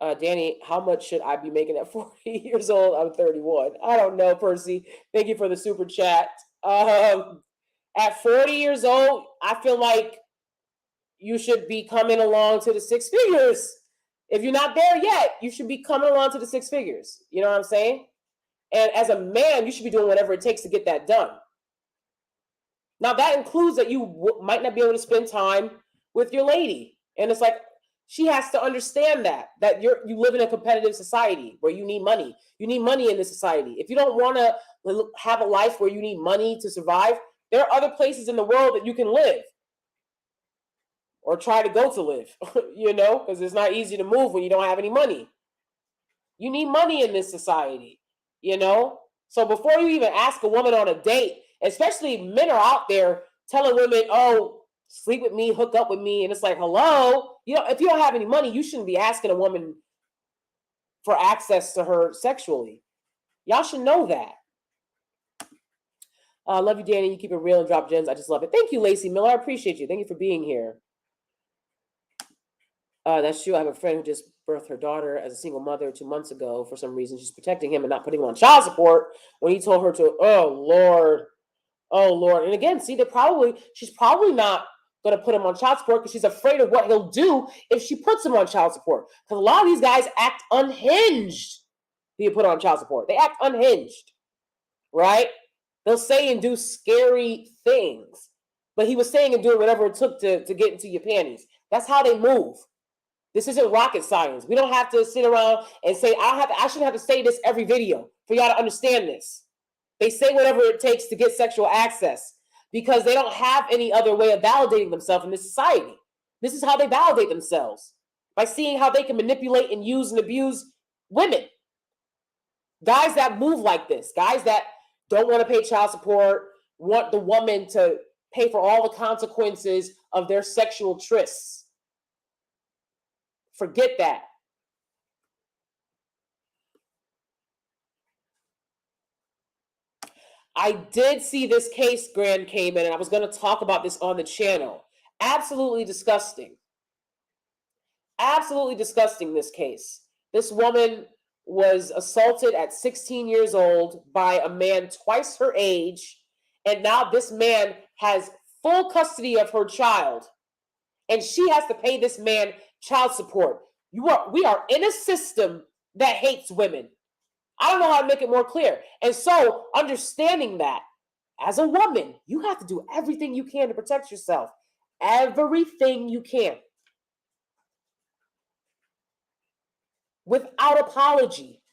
Danie, how much should I be making at 40 years old? I'm 31. I don't know, Percy. Thank you for the super chat. At 40 years old, I feel like you should be coming along to the six figures. If you're not there yet, you should be coming along to the six figures. You know what I'm saying? And as a man, you should be doing whatever it takes to get that done. Now, that includes that you might not be able to spend time with your lady. And it's like, she has to understand that you live in a competitive society where you need money. You need money in this society. If you don't want to have a life where you need money to survive, there are other places in the world that you can live or try to go to live, because it's not easy to move when you don't have any money. You need money in this society, So before you even ask a woman on a date, especially men are out there telling women, oh, sleep with me, hook up with me. And it's like, hello, if you don't have any money, you shouldn't be asking a woman for access to her sexually. Y'all should know that. Love you, Danie. You keep it real and drop gems. I just love it. Thank you, Lacey Miller. I appreciate you. Thank you for being here. That's true. I have a friend who just birthed her daughter as a single mother 2 months ago. For some reason, she's protecting him and not putting him on child support when he told her to. Oh, Lord. And again, see, she's probably not going to put him on child support because she's afraid of what he'll do if she puts him on child support. Because a lot of these guys act unhinged when you put on child support. They act unhinged, right? They'll say and do scary things. But he was saying and doing whatever it took to get into your panties. That's how they move. This isn't rocket science. We don't have to sit around and say, I shouldn't have to say this every video for y'all to understand this. They say whatever it takes to get sexual access because they don't have any other way of validating themselves in this society. This is how they validate themselves, by seeing how they can manipulate and use and abuse women. Guys that move like this, guys that don't want to pay child support, want the woman to pay for all the consequences of their sexual trysts. Forget that. I did see this case Grand came in, and I was going to talk about this on the channel. Absolutely disgusting. Absolutely disgusting, this case. This woman was assaulted at 16 years old by a man twice her age, and now this man has full custody of her child, and she has to pay this man child support. We are in a system that hates women. I don't know how to make it more clear. And so understanding that as a woman, you have to do everything you can to protect yourself. Everything you can. Without apology.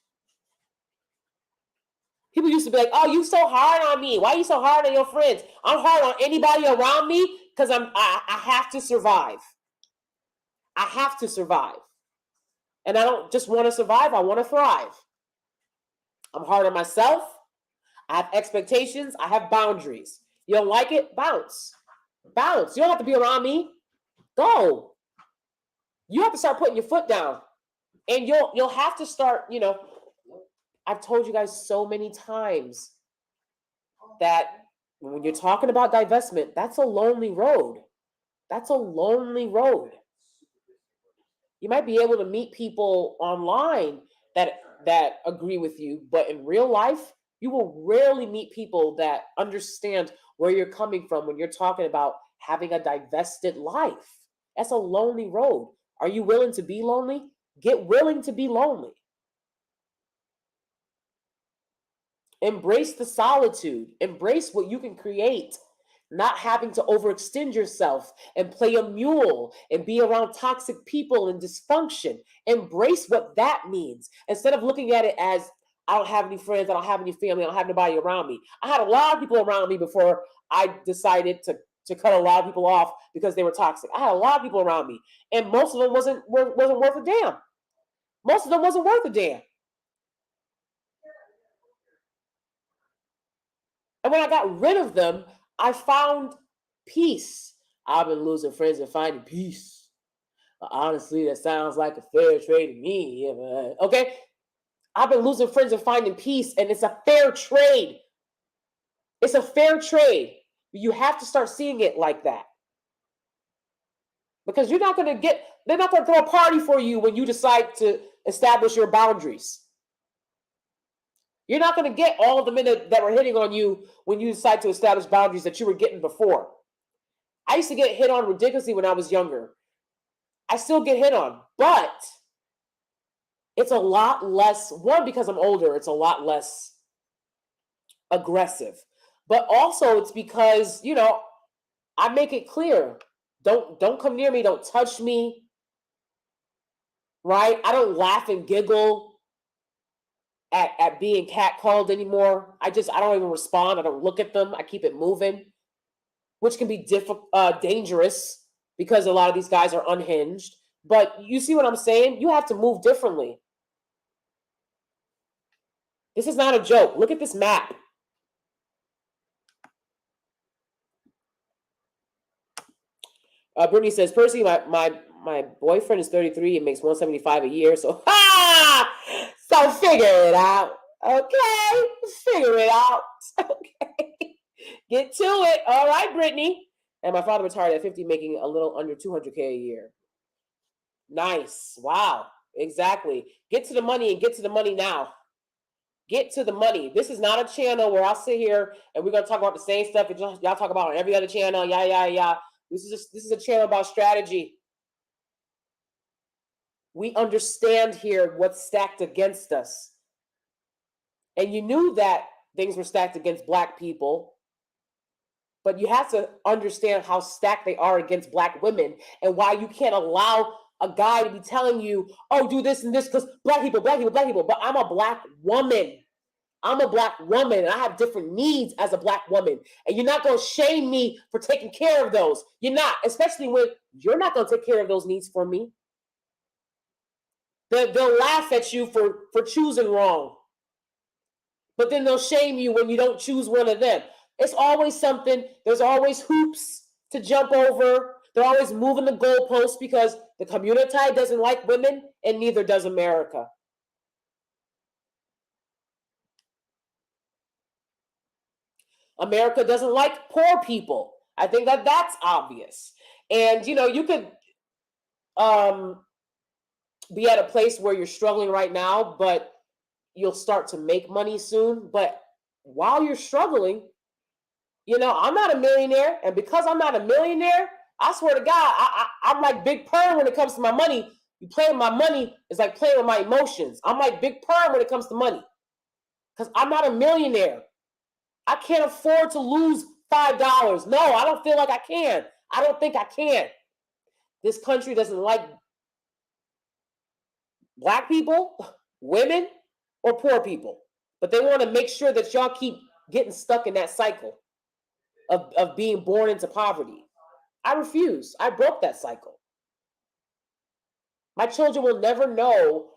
People used to be like, oh, you so hard on me. Why are you so hard on your friends? I'm hard on anybody around me because I have to survive. I have to survive. And I don't just want to survive, I want to thrive. I'm hard on myself. I have expectations. I have boundaries. You don't like it? Bounce. Bounce. You don't have to be around me. Go. You have to start putting your foot down. And you'll have to start, I've told you guys so many times that when you're talking about divestment, that's a lonely road. That's a lonely road. You might be able to meet people online that agree with you, but in real life, you will rarely meet people that understand where you're coming from when you're talking about having a divested life. That's a lonely road. Are you willing to be lonely? Get willing to be lonely. Embrace the solitude. Embrace what you can create. Not having to overextend yourself and play a mule and be around toxic people and dysfunction. Embrace what that means. Instead of looking at it as, I don't have any friends, I don't have any family, I don't have nobody around me. I had a lot of people around me before I decided to cut a lot of people off because they were toxic. I had a lot of people around me, and most of them wasn't worth a damn. Most of them wasn't worth a damn. And when I got rid of them, I found peace. I've been losing friends and finding peace. Honestly, that sounds like a fair trade to me. Okay? I've been losing friends and finding peace, and it's a fair trade. It's a fair trade. You have to start seeing it like that. Because they're not going to throw a party for you when you decide to establish your boundaries. You're not going to get all of the men that were hitting on you when you decide to establish boundaries that you were getting before. I used to get hit on ridiculously when I was younger. I still get hit on, but it's a lot less, one, because I'm older, it's a lot less aggressive. But also it's because, I make it clear. Don't come near me, don't touch me. Right? I don't laugh and giggle at being catcalled anymore. I don't even respond. I don't look at them. I keep it moving, which can be dangerous because a lot of these guys are unhinged. But you see what I'm saying? You have to move differently. This is not a joke. Look at this map. Brittany says, Percy, my boyfriend is 33 and makes 175 a year. So, so figure it out. Okay. Figure it out. Okay. Get to it. All right, Brittany. And my father retired at 50, making a little under 200K a year. Nice. Wow. Exactly. Get to the money and get to the money now. Get to the money. This is not a channel where I'll sit here and we're going to talk about the same stuff that y'all talk about on every other channel. Yeah. This is a channel about strategy. We understand here what's stacked against us. And you knew that things were stacked against Black people, but you have to understand how stacked they are against Black women and why you can't allow a guy to be telling you, oh, do this and this because Black people. But I'm a Black woman. I'm a Black woman and I have different needs as a Black woman. And you're not going to shame me for taking care of those. You're not, especially when you're not going to take care of those needs for me. They'll laugh at you for choosing wrong. But then they'll shame you when you don't choose one of them. It's always something. There's always hoops to jump over. They're always moving the goalposts because the community doesn't like women and neither does America. America doesn't like poor people. I think that's obvious. And, you could be at a place where you're struggling right now, but you'll start to make money soon. But while you're struggling, I'm not a millionaire. And because I'm not a millionaire, I swear to God, I'm like Big Purr when it comes to my money. You play with my money, it's like playing with my emotions. I'm like Big Purr when it comes to money. Because I'm not a millionaire. I can't afford to lose $5. No, I don't feel like I can. I don't think I can. This country doesn't like Black people, women, or poor people. But they want to make sure that y'all keep getting stuck in that cycle of being born into poverty. I refuse. I broke that cycle. My children will never know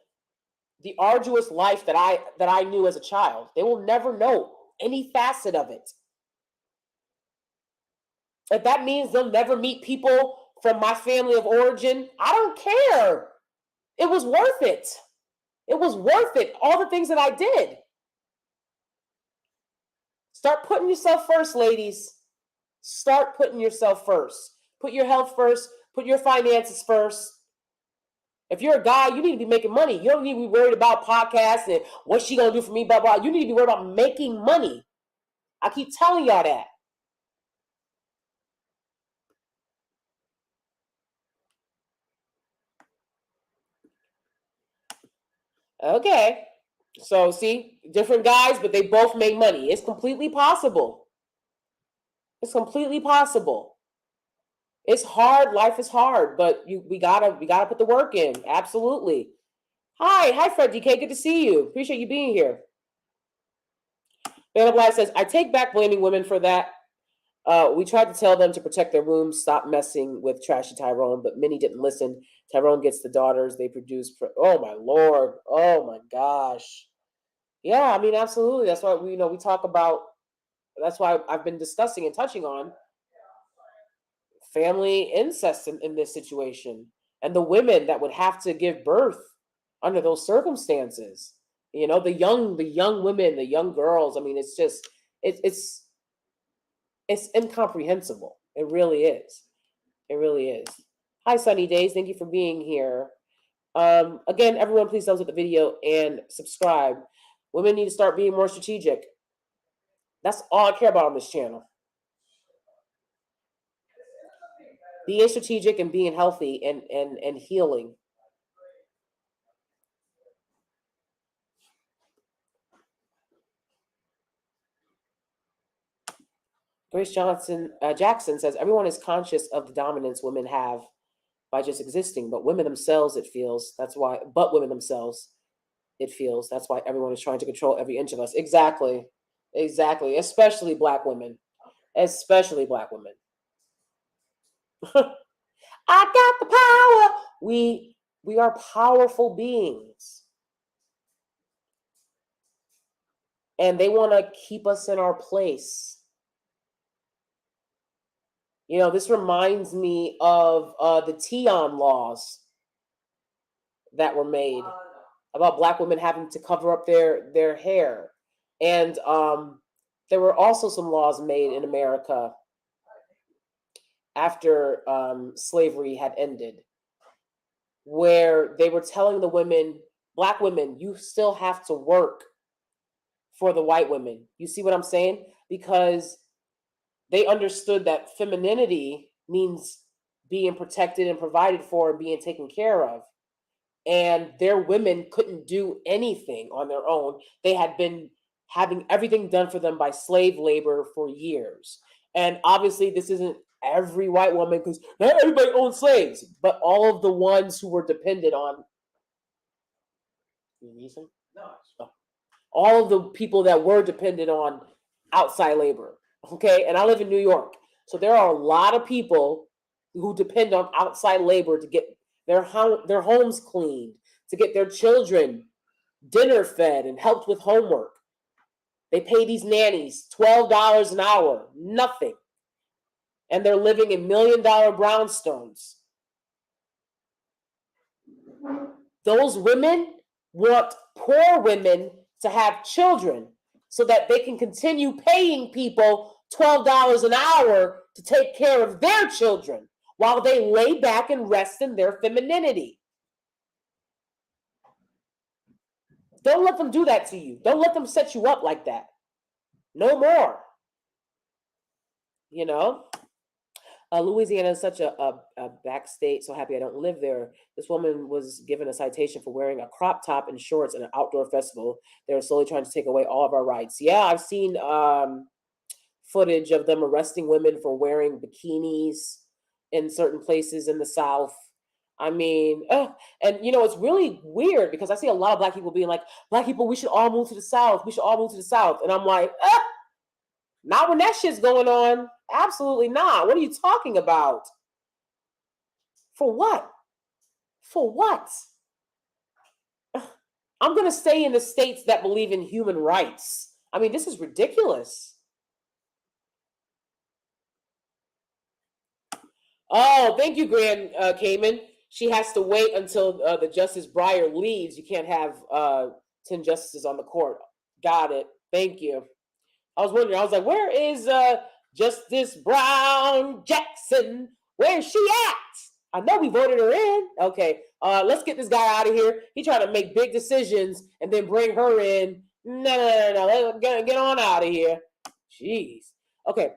the arduous life that I knew as a child. They will never know any facet of it. If that means they'll never meet people from my family of origin, I don't care. It was worth it. It was worth it. All the things that I did. Start putting yourself first, ladies. Start putting yourself first. Put your health first. Put your finances first. If you're a guy, you need to be making money. You don't need to be worried about podcasts and what's she going to do for me, blah, blah. You need to be worried about making money. I keep telling y'all that. Okay. So, see, different guys, but they both make money. It's completely possible. It's completely possible. It's hard. Life is hard, but we gotta put the work in. Absolutely. Hi, Fred DK. Good to see you. Appreciate you being here. Vanna Black says, I take back blaming women for that. We tried to tell them to protect their rooms, stop messing with trashy Tyrone, but many didn't listen. Tyrone gets the daughters they produce. Oh my Lord. Oh my gosh. Yeah, I mean, absolutely. That's why we talk about. That's why I've been discussing and touching on family incest in this situation, and the women that would have to give birth under those circumstances. The young women, the young girls. I mean, it's just it's incomprehensible. It really is. It really is. Hi, Sunny Days. Thank you for being here. Again, everyone, please thumbs up the video and subscribe. Women need to start being more strategic. That's all I care about on this channel. Being strategic and being healthy and healing. Grace Jackson says, everyone is conscious of the dominance women have by just existing, but women themselves, it feels, that's why everyone is trying to control every inch of us. Exactly. Especially black women. I got the power. We are powerful beings. And they want to keep us in our place. This reminds me of the Tion laws that were made about black women having to cover up their hair. And there were also some laws made in America after slavery had ended, where they were telling the women, black women, you still have to work for the white women. You see what I'm saying? Because they understood that femininity means being protected and provided for and being taken care of. And their women couldn't do anything on their own. They had been having everything done for them by slave labor for years. And obviously, this isn't every white woman, because not everybody owns slaves, but all of the ones who were dependent on. All of the people that were dependent on outside labor. Okay. And I live in New York. So there are a lot of people who depend on outside labor to get their homes cleaned, to get their children dinner fed and helped with homework. They pay these nannies $12 an hour, nothing. And they're living in $1 million brownstones. Those women want poor women to have children so that they can continue paying people $12 an hour to take care of their children while they lay back and rest in their femininity. Don't let them do that to you. Don't let them set you up like that. No more. Louisiana is such a back state. So happy I don't live there. This woman was given a citation for wearing a crop top and shorts at an outdoor festival. They're slowly trying to take away all of our rights. Yeah, I've seen footage of them arresting women for wearing bikinis in certain places in the South. I mean, and it's really weird because I see a lot of black people being like, black people, we should all move to the South. We should all move to the South. And I'm like, not when that shit's going on. Absolutely not. What are you talking about? For what? For what? I'm going to stay in the states that believe in human rights. I mean, this is ridiculous. Oh, thank you, Grand Cayman. She has to wait until the Justice Breyer leaves. You can't have 10 justices on the court. Got it. Thank you. I was wondering. I was like, where is Justice Brown Jackson? Where is she at? I know we voted her in. Okay, let's get this guy out of here. He tried to make big decisions and then bring her in. No. Get on out of here. Jeez. Okay.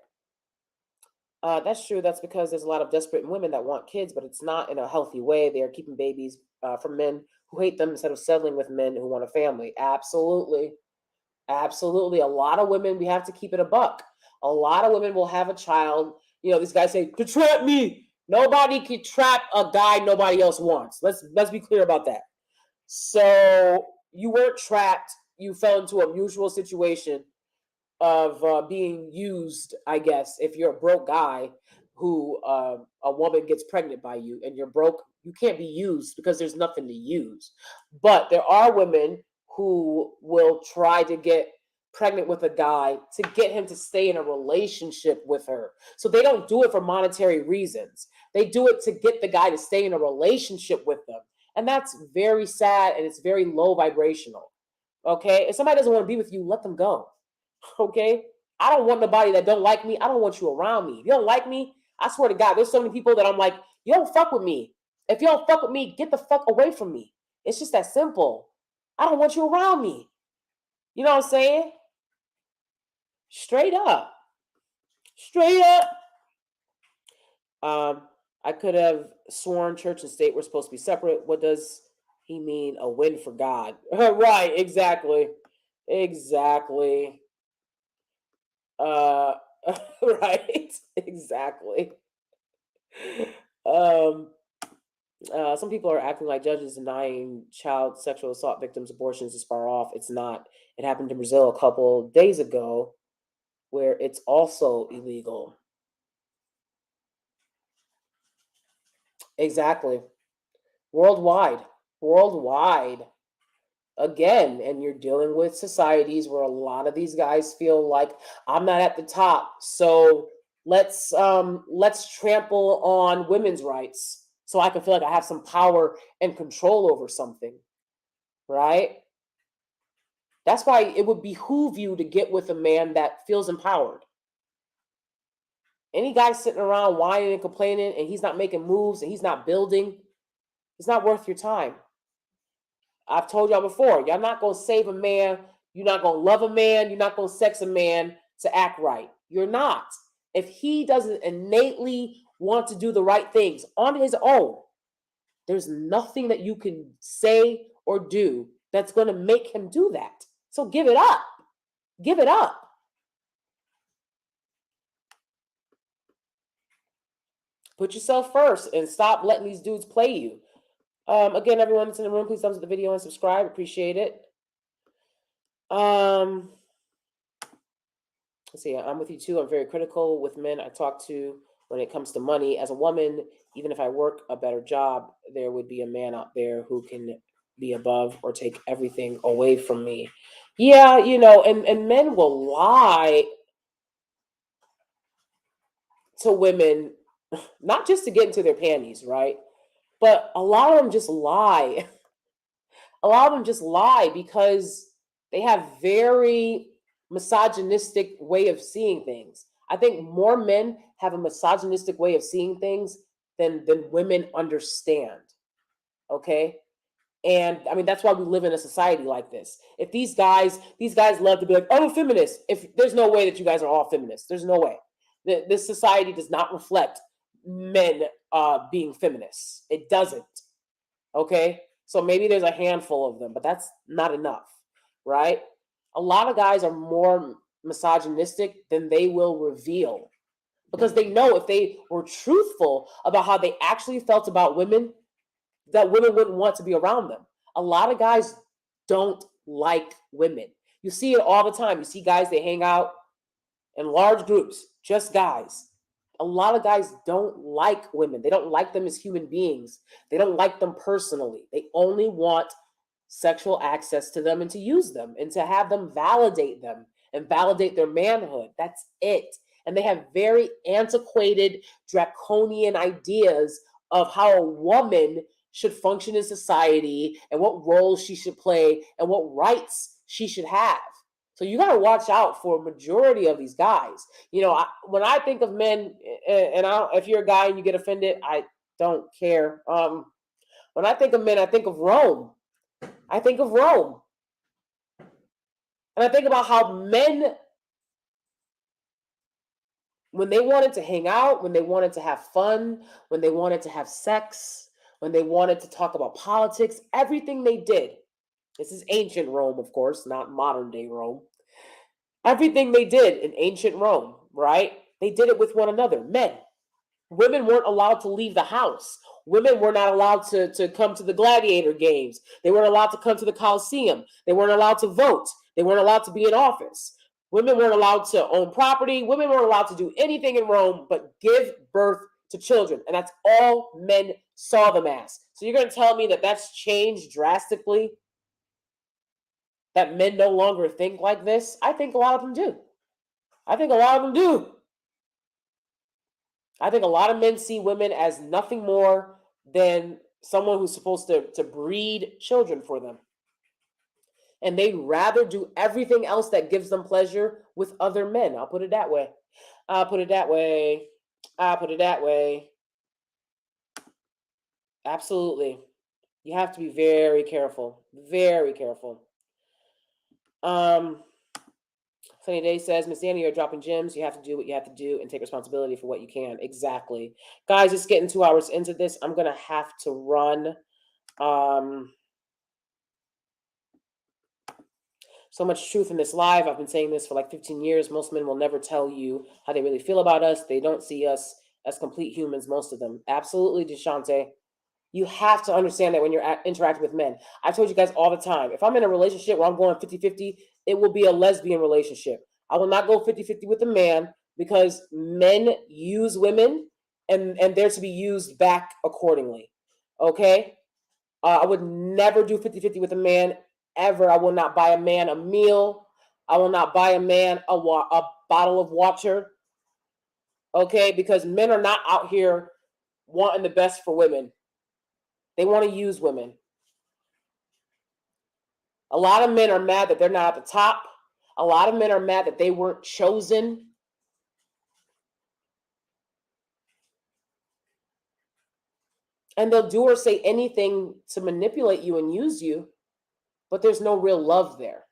That's true. That's because there's a lot of desperate women that want kids, but it's not in a healthy way. They are keeping babies from men who hate them instead of settling with men who want a family. Absolutely. Absolutely. A lot of women, we have to keep it a buck. A lot of women will have a child. You know, these guys say, to trap me. Nobody can trap a guy nobody else wants. Let's be clear about that. So you weren't trapped. You fell into a mutual situation of being used, I guess. If you're a broke guy who a woman gets pregnant by you and you're broke, you can't be used because there's nothing to use. But there are women who will try to get pregnant with a guy to get him to stay in a relationship with her. So they don't do it for monetary reasons. They do it to get the guy to stay in a relationship with them. And that's very sad and it's very low vibrational. Okay? If somebody doesn't want to be with you, let them go. Okay? I don't want nobody that don't like me. I don't want you around me. If you don't like me, I swear to God, there's so many people that I'm like, you don't fuck with me. If you don't fuck with me, get the fuck away from me. It's just that simple. I don't want you around me. You know what I'm saying? Straight up. Straight up. I could have sworn church and state were supposed to be separate. What does he mean? A win for God. Right, exactly. Exactly. Right, exactly. Um, some people are acting like judges denying child sexual assault victims abortions is far off. It's not. It happened in Brazil a couple days ago, where it's also illegal. Exactly. Worldwide. Worldwide. Again, and you're dealing with societies where a lot of these guys feel like I'm not at the top, so let's trample on women's rights so I can feel like I have some power and control over something, right? That's why it would behoove you to get with a man that feels empowered. Any guy sitting around whining and complaining and he's not making moves and he's not building, it's not worth your time. I've told y'all before, y'all not going to save a man. You're not going to love a man. You're not going to sex a man to act right. You're not. If he doesn't innately want to do the right things on his own, there's nothing that you can say or do that's going to make him do that. So give it up. Give it up. Put yourself first and stop letting these dudes play you. Again, everyone that's in the room, please thumbs up the video and subscribe. Appreciate it. Let's see. I'm with you too. I'm very critical with men I talk to when it comes to money. As a woman, even if I work a better job, there would be a man out there who can be above or take everything away from me. Yeah, you know, and men will lie to women, not just to get into their panties, right? But a lot of them just lie. A lot of them just lie because they have very misogynistic way of seeing things. I think more men have a misogynistic way of seeing things than women understand. Okay? And I mean that's why we live in a society like this. If these guys love to be like, I'm a feminist. If there's no way that you guys are all feminists. There's no way. This society does not reflect men being feminists. It doesn't. Okay? So maybe there's a handful of them, but that's not enough, right? A lot of guys are more misogynistic than they will reveal because they know if they were truthful about how they actually felt about women, that women wouldn't want to be around them. A lot of guys don't like women. You see it all the time. You see guys, they hang out in large groups, just guys. A lot of guys don't like women. They don't like them as human beings. They don't like them personally. They only want sexual access to them and to use them and to have them and validate their manhood. That's it. And they have very antiquated, draconian ideas of how a woman should function in society and what roles she should play and what rights she should have. So you got to watch out for a majority of these guys. When I think of men, and if you're a guy and you get offended, I don't care. When I think of men, I think of Rome. I think of Rome. And I think about how men, when they wanted to hang out, when they wanted to have fun, when they wanted to have sex, when they wanted to talk about politics, everything they did, this is ancient Rome, of course, not modern day Rome. Everything they did in ancient Rome, right? They did it with one another, men. Women weren't allowed to leave the house. Women were not allowed to come to the gladiator games. They weren't allowed to come to the Colosseum. They weren't allowed to vote. They weren't allowed to be in office. Women weren't allowed to own property. Women weren't allowed to do anything in Rome but give birth to children. And that's all men saw them as. So you're going to tell me that that's changed drastically? That men no longer think like this? I think a lot of them do. I think a lot of them do. I think a lot of men see women as nothing more than someone who's supposed to breed children for them. And they'd rather do everything else that gives them pleasure with other men. I'll put it that way. I'll put it that way. I'll put it that way. Absolutely. You have to be very careful. Very careful. Sunny Day says, Miss Danie, you're dropping gems. You have to do what you have to do and take responsibility for what you can. Exactly. Guys, it's getting 2 hours into this. I'm going to have to run. So much truth in this live. I've been saying this for like 15 years. Most men will never tell you how they really feel about us. They don't see us as complete humans, most of them. Absolutely, DeShante. You have to understand that when you're interacting with men. I told you guys all the time, if I'm in a relationship where I'm going 50-50, it will be a lesbian relationship. I will not go 50-50 with a man because men use women and they're to be used back accordingly. Okay? I would never do 50-50 with a man ever. I will not buy a man a meal. I will not buy a man a bottle of water. Okay? Because men are not out here wanting the best for women. They want to use women. A lot of men are mad that they're not at the top. A lot of men are mad that they weren't chosen. And they'll do or say anything to manipulate you and use you, but there's no real love there.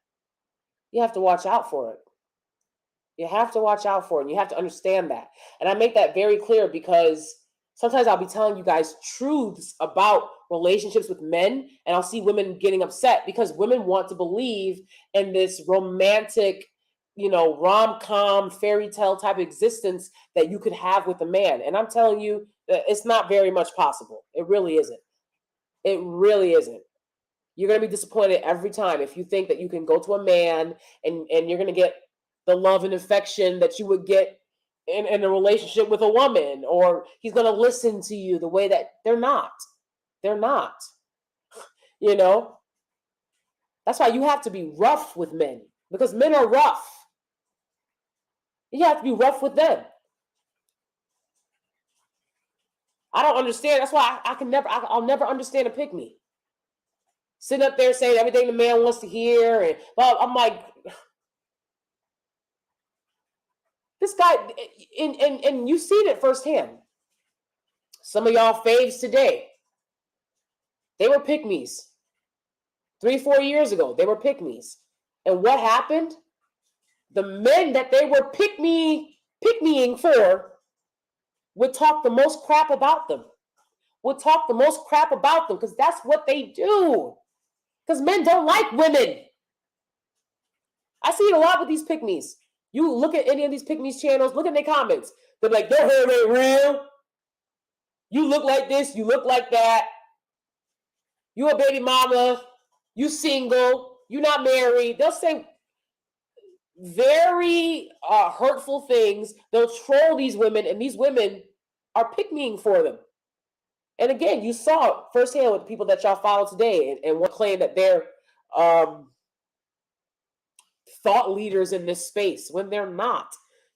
You have to watch out for it. You have to watch out for it. And you have to understand that. And I make that very clear because sometimes I'll be telling you guys truths about relationships with men, and I'll see women getting upset because women want to believe in this romantic, rom-com, fairy tale type existence that you could have with a man. And I'm telling you, it's not very much possible. It really isn't. It really isn't. You're going to be disappointed every time if you think that you can go to a man and you're going to get the love and affection that you would get in a relationship with a woman, or he's going to listen to you the way that they're not. They're not. That's why you have to be rough with men, because men are rough. You have to be rough with them. I don't understand. That's why I'll never understand a pick-me. Sitting up there saying everything the man wants to hear. And I'm like, this guy, and you seen it firsthand. Some of y'all faves today, they were pick-me's. 3-4 years ago, they were pick-me's. And what happened? The men that they were pick-meing for would talk the most crap about them. Would talk the most crap about them because that's what they do. Because men don't like women. I see it a lot with these pick-me's. You look at any of these pick-me's channels, look at their comments. They're like, their hair ain't real. You look like this, you look like that. You a baby mama. You single. You not married. They'll say very hurtful things. They'll troll these women, and these women are pick-meing for them. And again, you saw it firsthand with people that y'all follow today, and one claim that they're um, thought leaders in this space when they're not.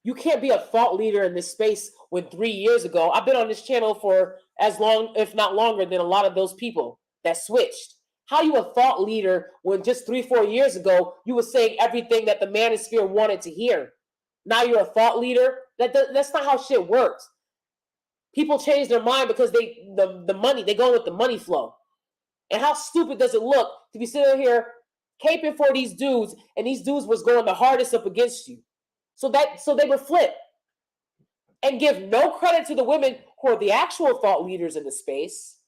You can't be a thought leader in this space when 3 years ago, I've been on this channel for as long, if not longer, than a lot of those people that switched. How you a thought leader when just 3-4 years ago you were saying everything that the manosphere wanted to hear? Now you're a thought leader. That's not how shit works. People change their mind because the money, they go with the money flow. And how stupid does it look to be sitting here caping for these dudes, and these dudes was going the hardest up against you? So they would flip and give no credit to the women who are the actual thought leaders in the space.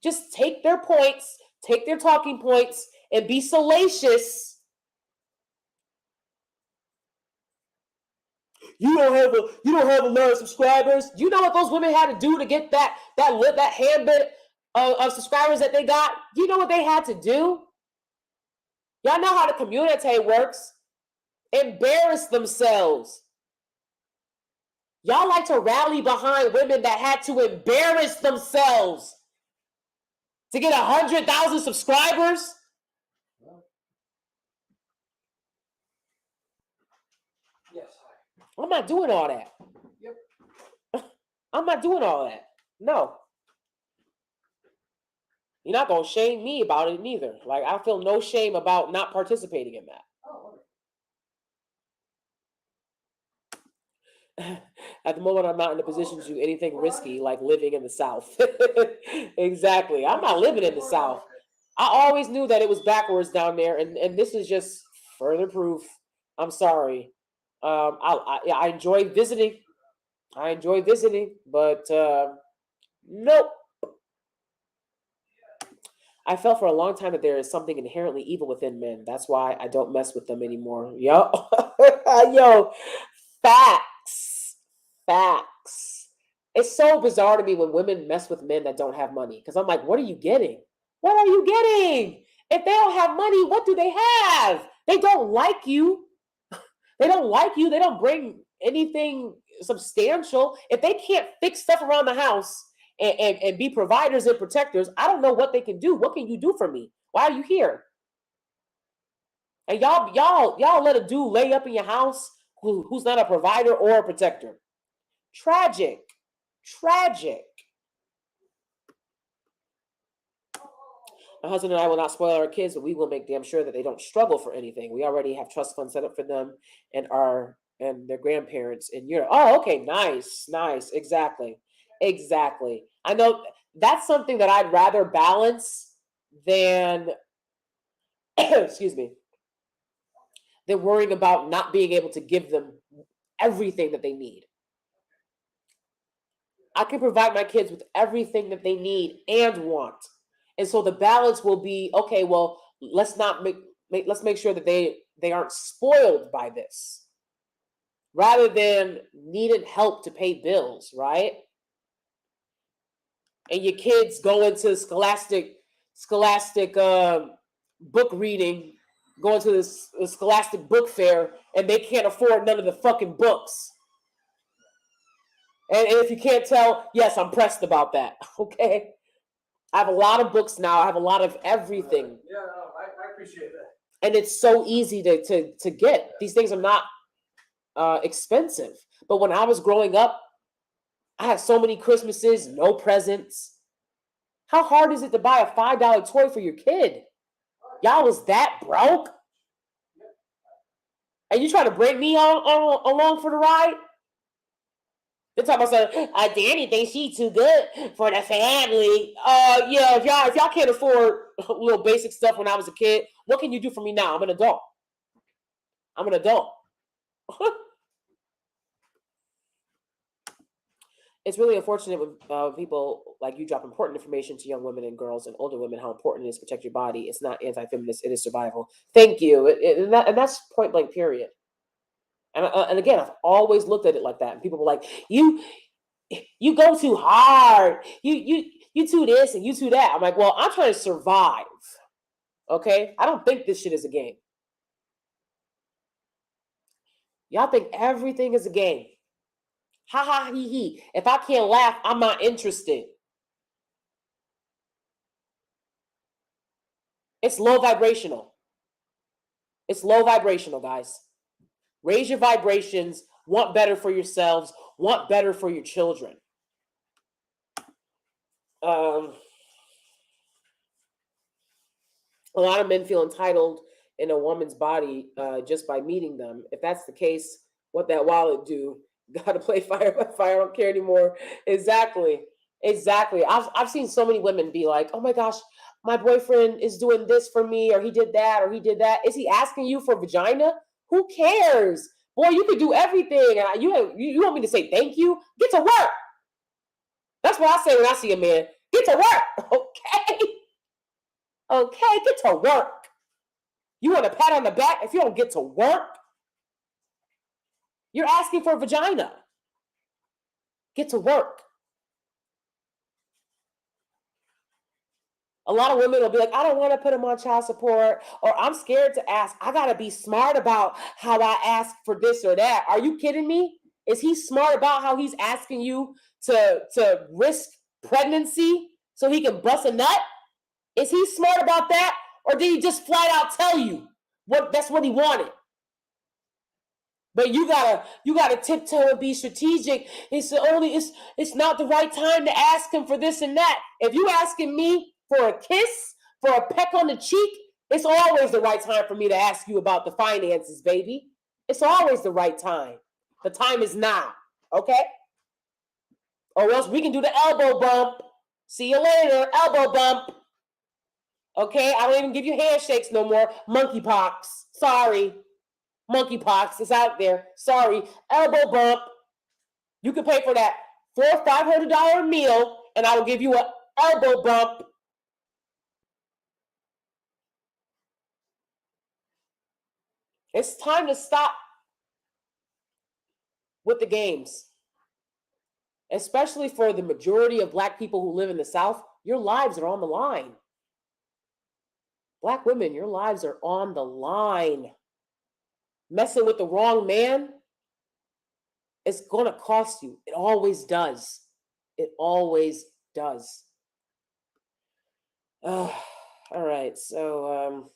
Just take their points, take their talking points, and be salacious. You don't have a lot of subscribers. Do you know what those women had to do to get that handbit of subscribers that they got? Do you know what they had to do? Y'all know how the community works. Embarrass themselves. Y'all like to rally behind women that had to embarrass themselves to get 100,000 subscribers. Yes. I'm not doing all that. Yep. I'm not doing all that. No. You're not going to shame me about it neither. Like, I feel no shame about not participating in that. Oh, At the moment, I'm not in a position to do anything risky like living in the South. Exactly. I'm not living in the South. I always knew that it was backwards down there, and this is just further proof. I'm sorry. I enjoy visiting. But nope. I felt for a long time that there is something inherently evil within men. That's why I don't mess with them anymore. Yo, yo, facts. It's so bizarre to me when women mess with men that don't have money. Because I'm like, what are you getting? What are you getting? If they don't have money, what do they have? They don't like you. They don't like you. They don't bring anything substantial. If they can't fix stuff around the house and be providers and protectors, I don't know what they can do. What can you do for me? Why are you here? And y'all let a dude lay up in your house who's not a provider or a protector. Tragic. My husband and I will not spoil our kids, but we will make damn sure that they don't struggle for anything. We already have trust funds set up for them and their grandparents in Europe. Oh, okay, nice. Exactly. I know that's something that I'd rather balance than excuse me, than worrying about not being able to give them everything that they need. I can provide my kids with everything that they need and want. And so the balance will be, okay, well, let's make sure that they aren't spoiled by this, rather than needing help to pay bills, right? And your kids go into scholastic book reading, going to this scholastic book fair, and they can't afford none of the fucking books. And if you can't tell, yes, I'm pressed about that. Okay. I have a lot of books now. I have a lot of everything. yeah, no, I appreciate that. And it's so easy to get. These things are not expensive. But when I was growing up, I had so many Christmases, no presents. How hard is it to buy a $5 toy for your kid? Y'all was that broke? And you trying to bring me along for the ride? They're talking about Danie thinks she's too good for the family. Yeah, if y'all can't afford little basic stuff when I was a kid, what can you do for me now? I'm an adult. It's really unfortunate when people like you drop important information to young women and girls and older women how important it is to protect your body. It's not anti-feminist. It is survival. Thank you. And that's point blank, period. And again, I've always looked at it like that. And people were like, you go too hard. You too this and you too that. I'm like, well, I'm trying to survive. Okay? I don't think this shit is a game. Y'all think everything is a game. Ha ha he he. If I can't laugh, I'm not interested. It's low vibrational. It's low vibrational, guys. Raise your vibrations. Want better for yourselves. Want better for your children. A lot of men feel entitled in a woman's body just by meeting them. If that's the case, what that wallet do? Gotta play fire by fire. I don't care anymore. Exactly. I've seen so many women be like, oh my gosh, my boyfriend is doing this for me, or he did that, or he did that. Is he asking you for vagina? Who cares? Boy, you could do everything. And you want me to say thank you? Get to work. That's what I say when I see a man. Get to work. Okay, get to work. You want a pat on the back if you don't get to work? You're asking for a vagina. Get to work. A lot of women will be like, I don't want to put him on child support, or I'm scared to ask. I got to be smart about how I ask for this or that. Are you kidding me? Is he smart about how he's asking you to risk pregnancy so he can bust a nut? Is he smart about that? Or did he just flat out tell you that's what he wanted? But you gotta tiptoe and be strategic. It's not the right time to ask him for this and that. If you asking me for a kiss, for a peck on the cheek, it's always the right time for me to ask you about the finances, baby. It's always the right time. The time is now, okay? Or else we can do the elbow bump. See you later, elbow bump. Okay, I don't even give you handshakes no more. Monkeypox. Sorry. Monkeypox is out there. Sorry. Elbow bump. You can pay for that $400 or $500 meal, and I will give you an elbow bump. It's time to stop with the games. Especially for the majority of Black people who live in the South, your lives are on the line. Black women, your lives are on the line. Messing with the wrong man, it's going to cost you. It always does. It always does. All right, so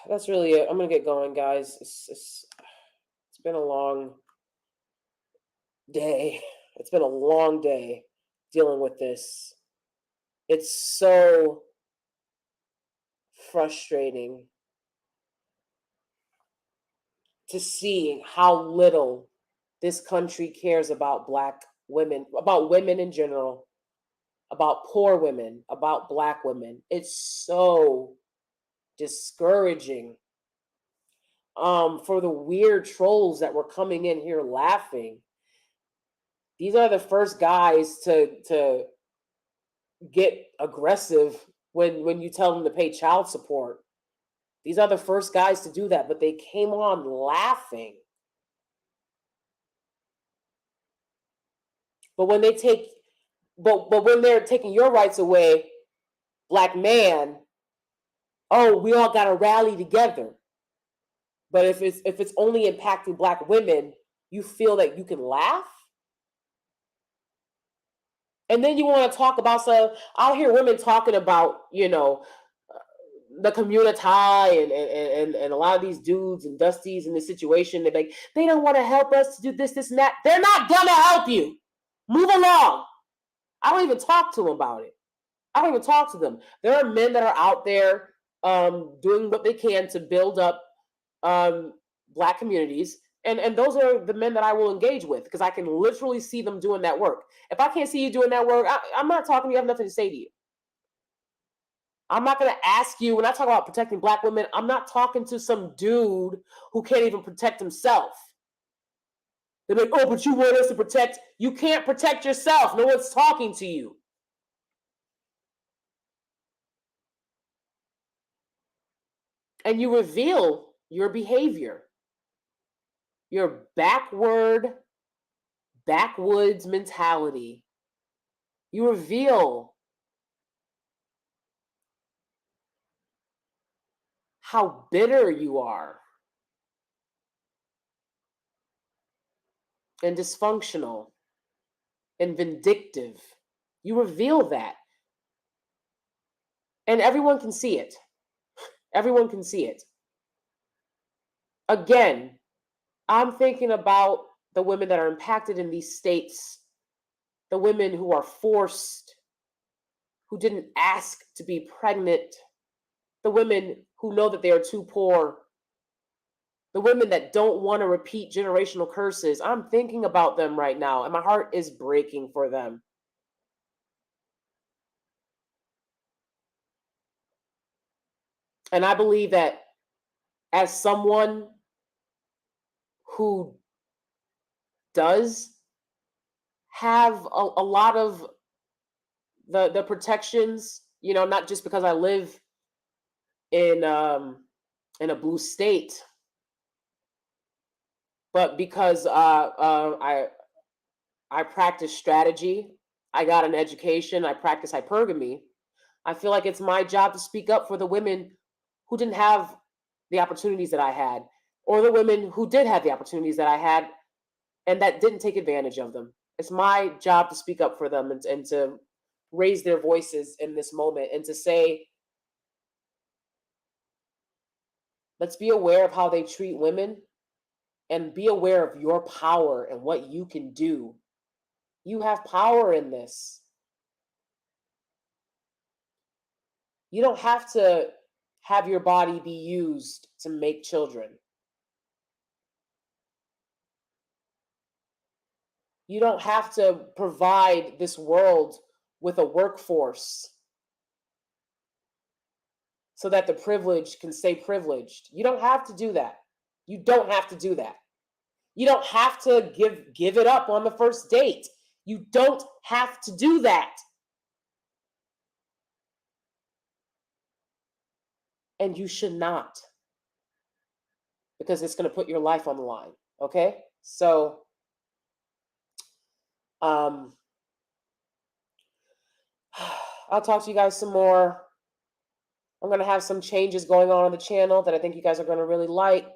that's really it. I'm gonna get going, guys. It's been a long day. It's been a long day dealing with this. It's so frustrating to see how little this country cares about Black women, about women in general, about poor women, about Black women. It's so discouraging. For the weird trolls that were coming in here laughing. These are the first guys to get aggressive when you tell them to pay child support. These are the first guys to do that, but they came on laughing. But when they take, but when they're taking your rights away, Black man, oh, we all got to rally together. But if it's only impacting Black women, you feel that you can laugh. And then you want to talk about some. I'll hear women talking about, the community and a lot of these dudes and Dusties in this situation. They're like, they don't want to help us to do this, this, and that. They're not gonna help you. Move along. I don't even talk to them about it. I don't even talk to them. There are men that are out there doing what they can to build up Black communities. And those are the men that I will engage with because I can literally see them doing that work. If I can't see you doing that work, I'm not talking to you. I have nothing to say to you. I'm not going to ask you, when I talk about protecting Black women, I'm not talking to some dude who can't even protect himself. They're like, oh, but you want us to protect. You can't protect yourself. No one's talking to you. And you reveal your behavior, your backwoods mentality. You reveal how bitter you are and dysfunctional and vindictive. You reveal that. And everyone can see it. Everyone can see it. Again, I'm thinking about the women that are impacted in these states, the women who are forced, who didn't ask to be pregnant, the women who know that they are too poor, the women that don't want to repeat generational curses. I'm thinking about them right now, and my heart is breaking for them. And I believe that as someone who does have a lot of the protections, not just because I live in a blue state, but because I practice strategy, I got an education, I practice hypergamy. I feel like it's my job to speak up for the women who didn't have the opportunities that I had, or the women who did have the opportunities that I had and that didn't take advantage of them. It's my job to speak up for them and to raise their voices in this moment and to say, let's be aware of how they treat women and be aware of your power and what you can do. You have power in this. You don't have to have your body be used to make children. You don't have to provide this world with a workforce so that the privileged can stay privileged. You don't have to do that. You don't have to do that. You don't have to give it up on the first date. You don't have to do that. And you should not, because it's going to put your life on the line. Okay? So, I'll talk to you guys some more. I'm going to have some changes going on the channel that I think you guys are going to really like.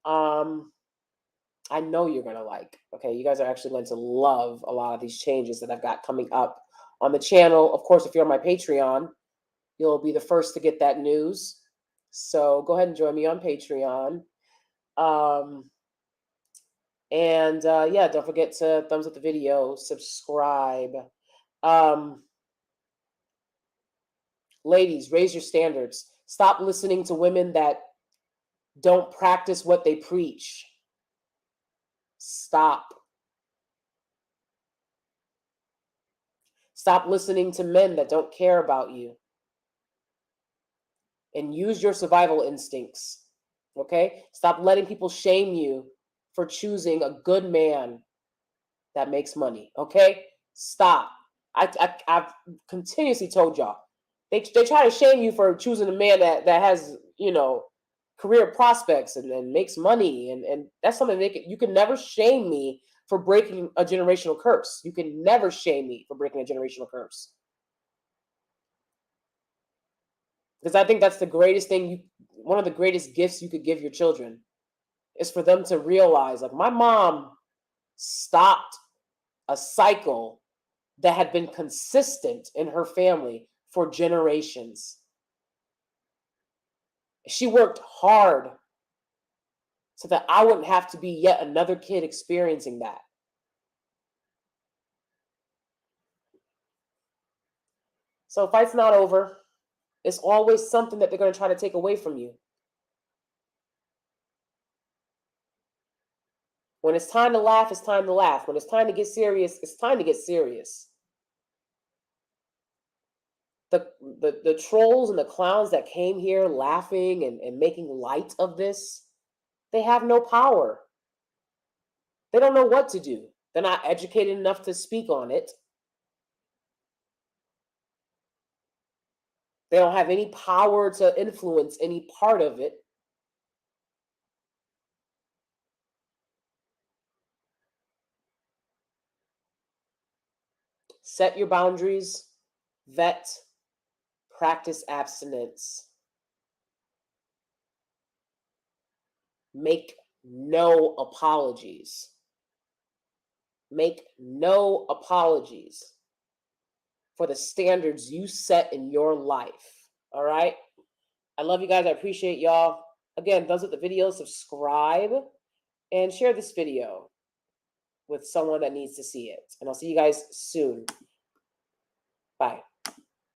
I know you're going to like. Okay? You guys are actually going to love a lot of these changes that I've got coming up on the channel. Of course, if you're on my Patreon, you'll be the first to get that news. So go ahead and join me on Patreon. Yeah, don't forget to thumbs up the video, subscribe. Ladies, raise your standards. Stop listening to women that don't practice what they preach. Stop. Stop listening to men that don't care about you. And use your survival instincts. Okay? Stop letting people shame you for choosing a good man that makes money. Okay? Stop. I've continuously told y'all. They try to shame you for choosing a man that has, career prospects and makes money. And that's something you can never shame me for breaking a generational curse. You can never shame me for breaking a generational curse. Because I think that's the greatest thing, one of the greatest gifts you could give your children is for them to realize, like, my mom stopped a cycle that had been consistent in her family for generations. She worked hard so that I wouldn't have to be yet another kid experiencing that. So fight's not over. It's always something that they're going to try to take away from you. When it's time to laugh, it's time to laugh. When it's time to get serious, it's time to get serious. The trolls and the clowns that came here laughing and making light of this, they have no power. They don't know what to do. They're not educated enough to speak on it. They don't have any power to influence any part of it. Set your boundaries, vet, practice abstinence. Make no apologies. Make no apologies for the standards you set in your life. All right? I love you guys. I appreciate y'all. Again, those with the video, subscribe and share this video with someone that needs to see it. And I'll see you guys soon. Bye.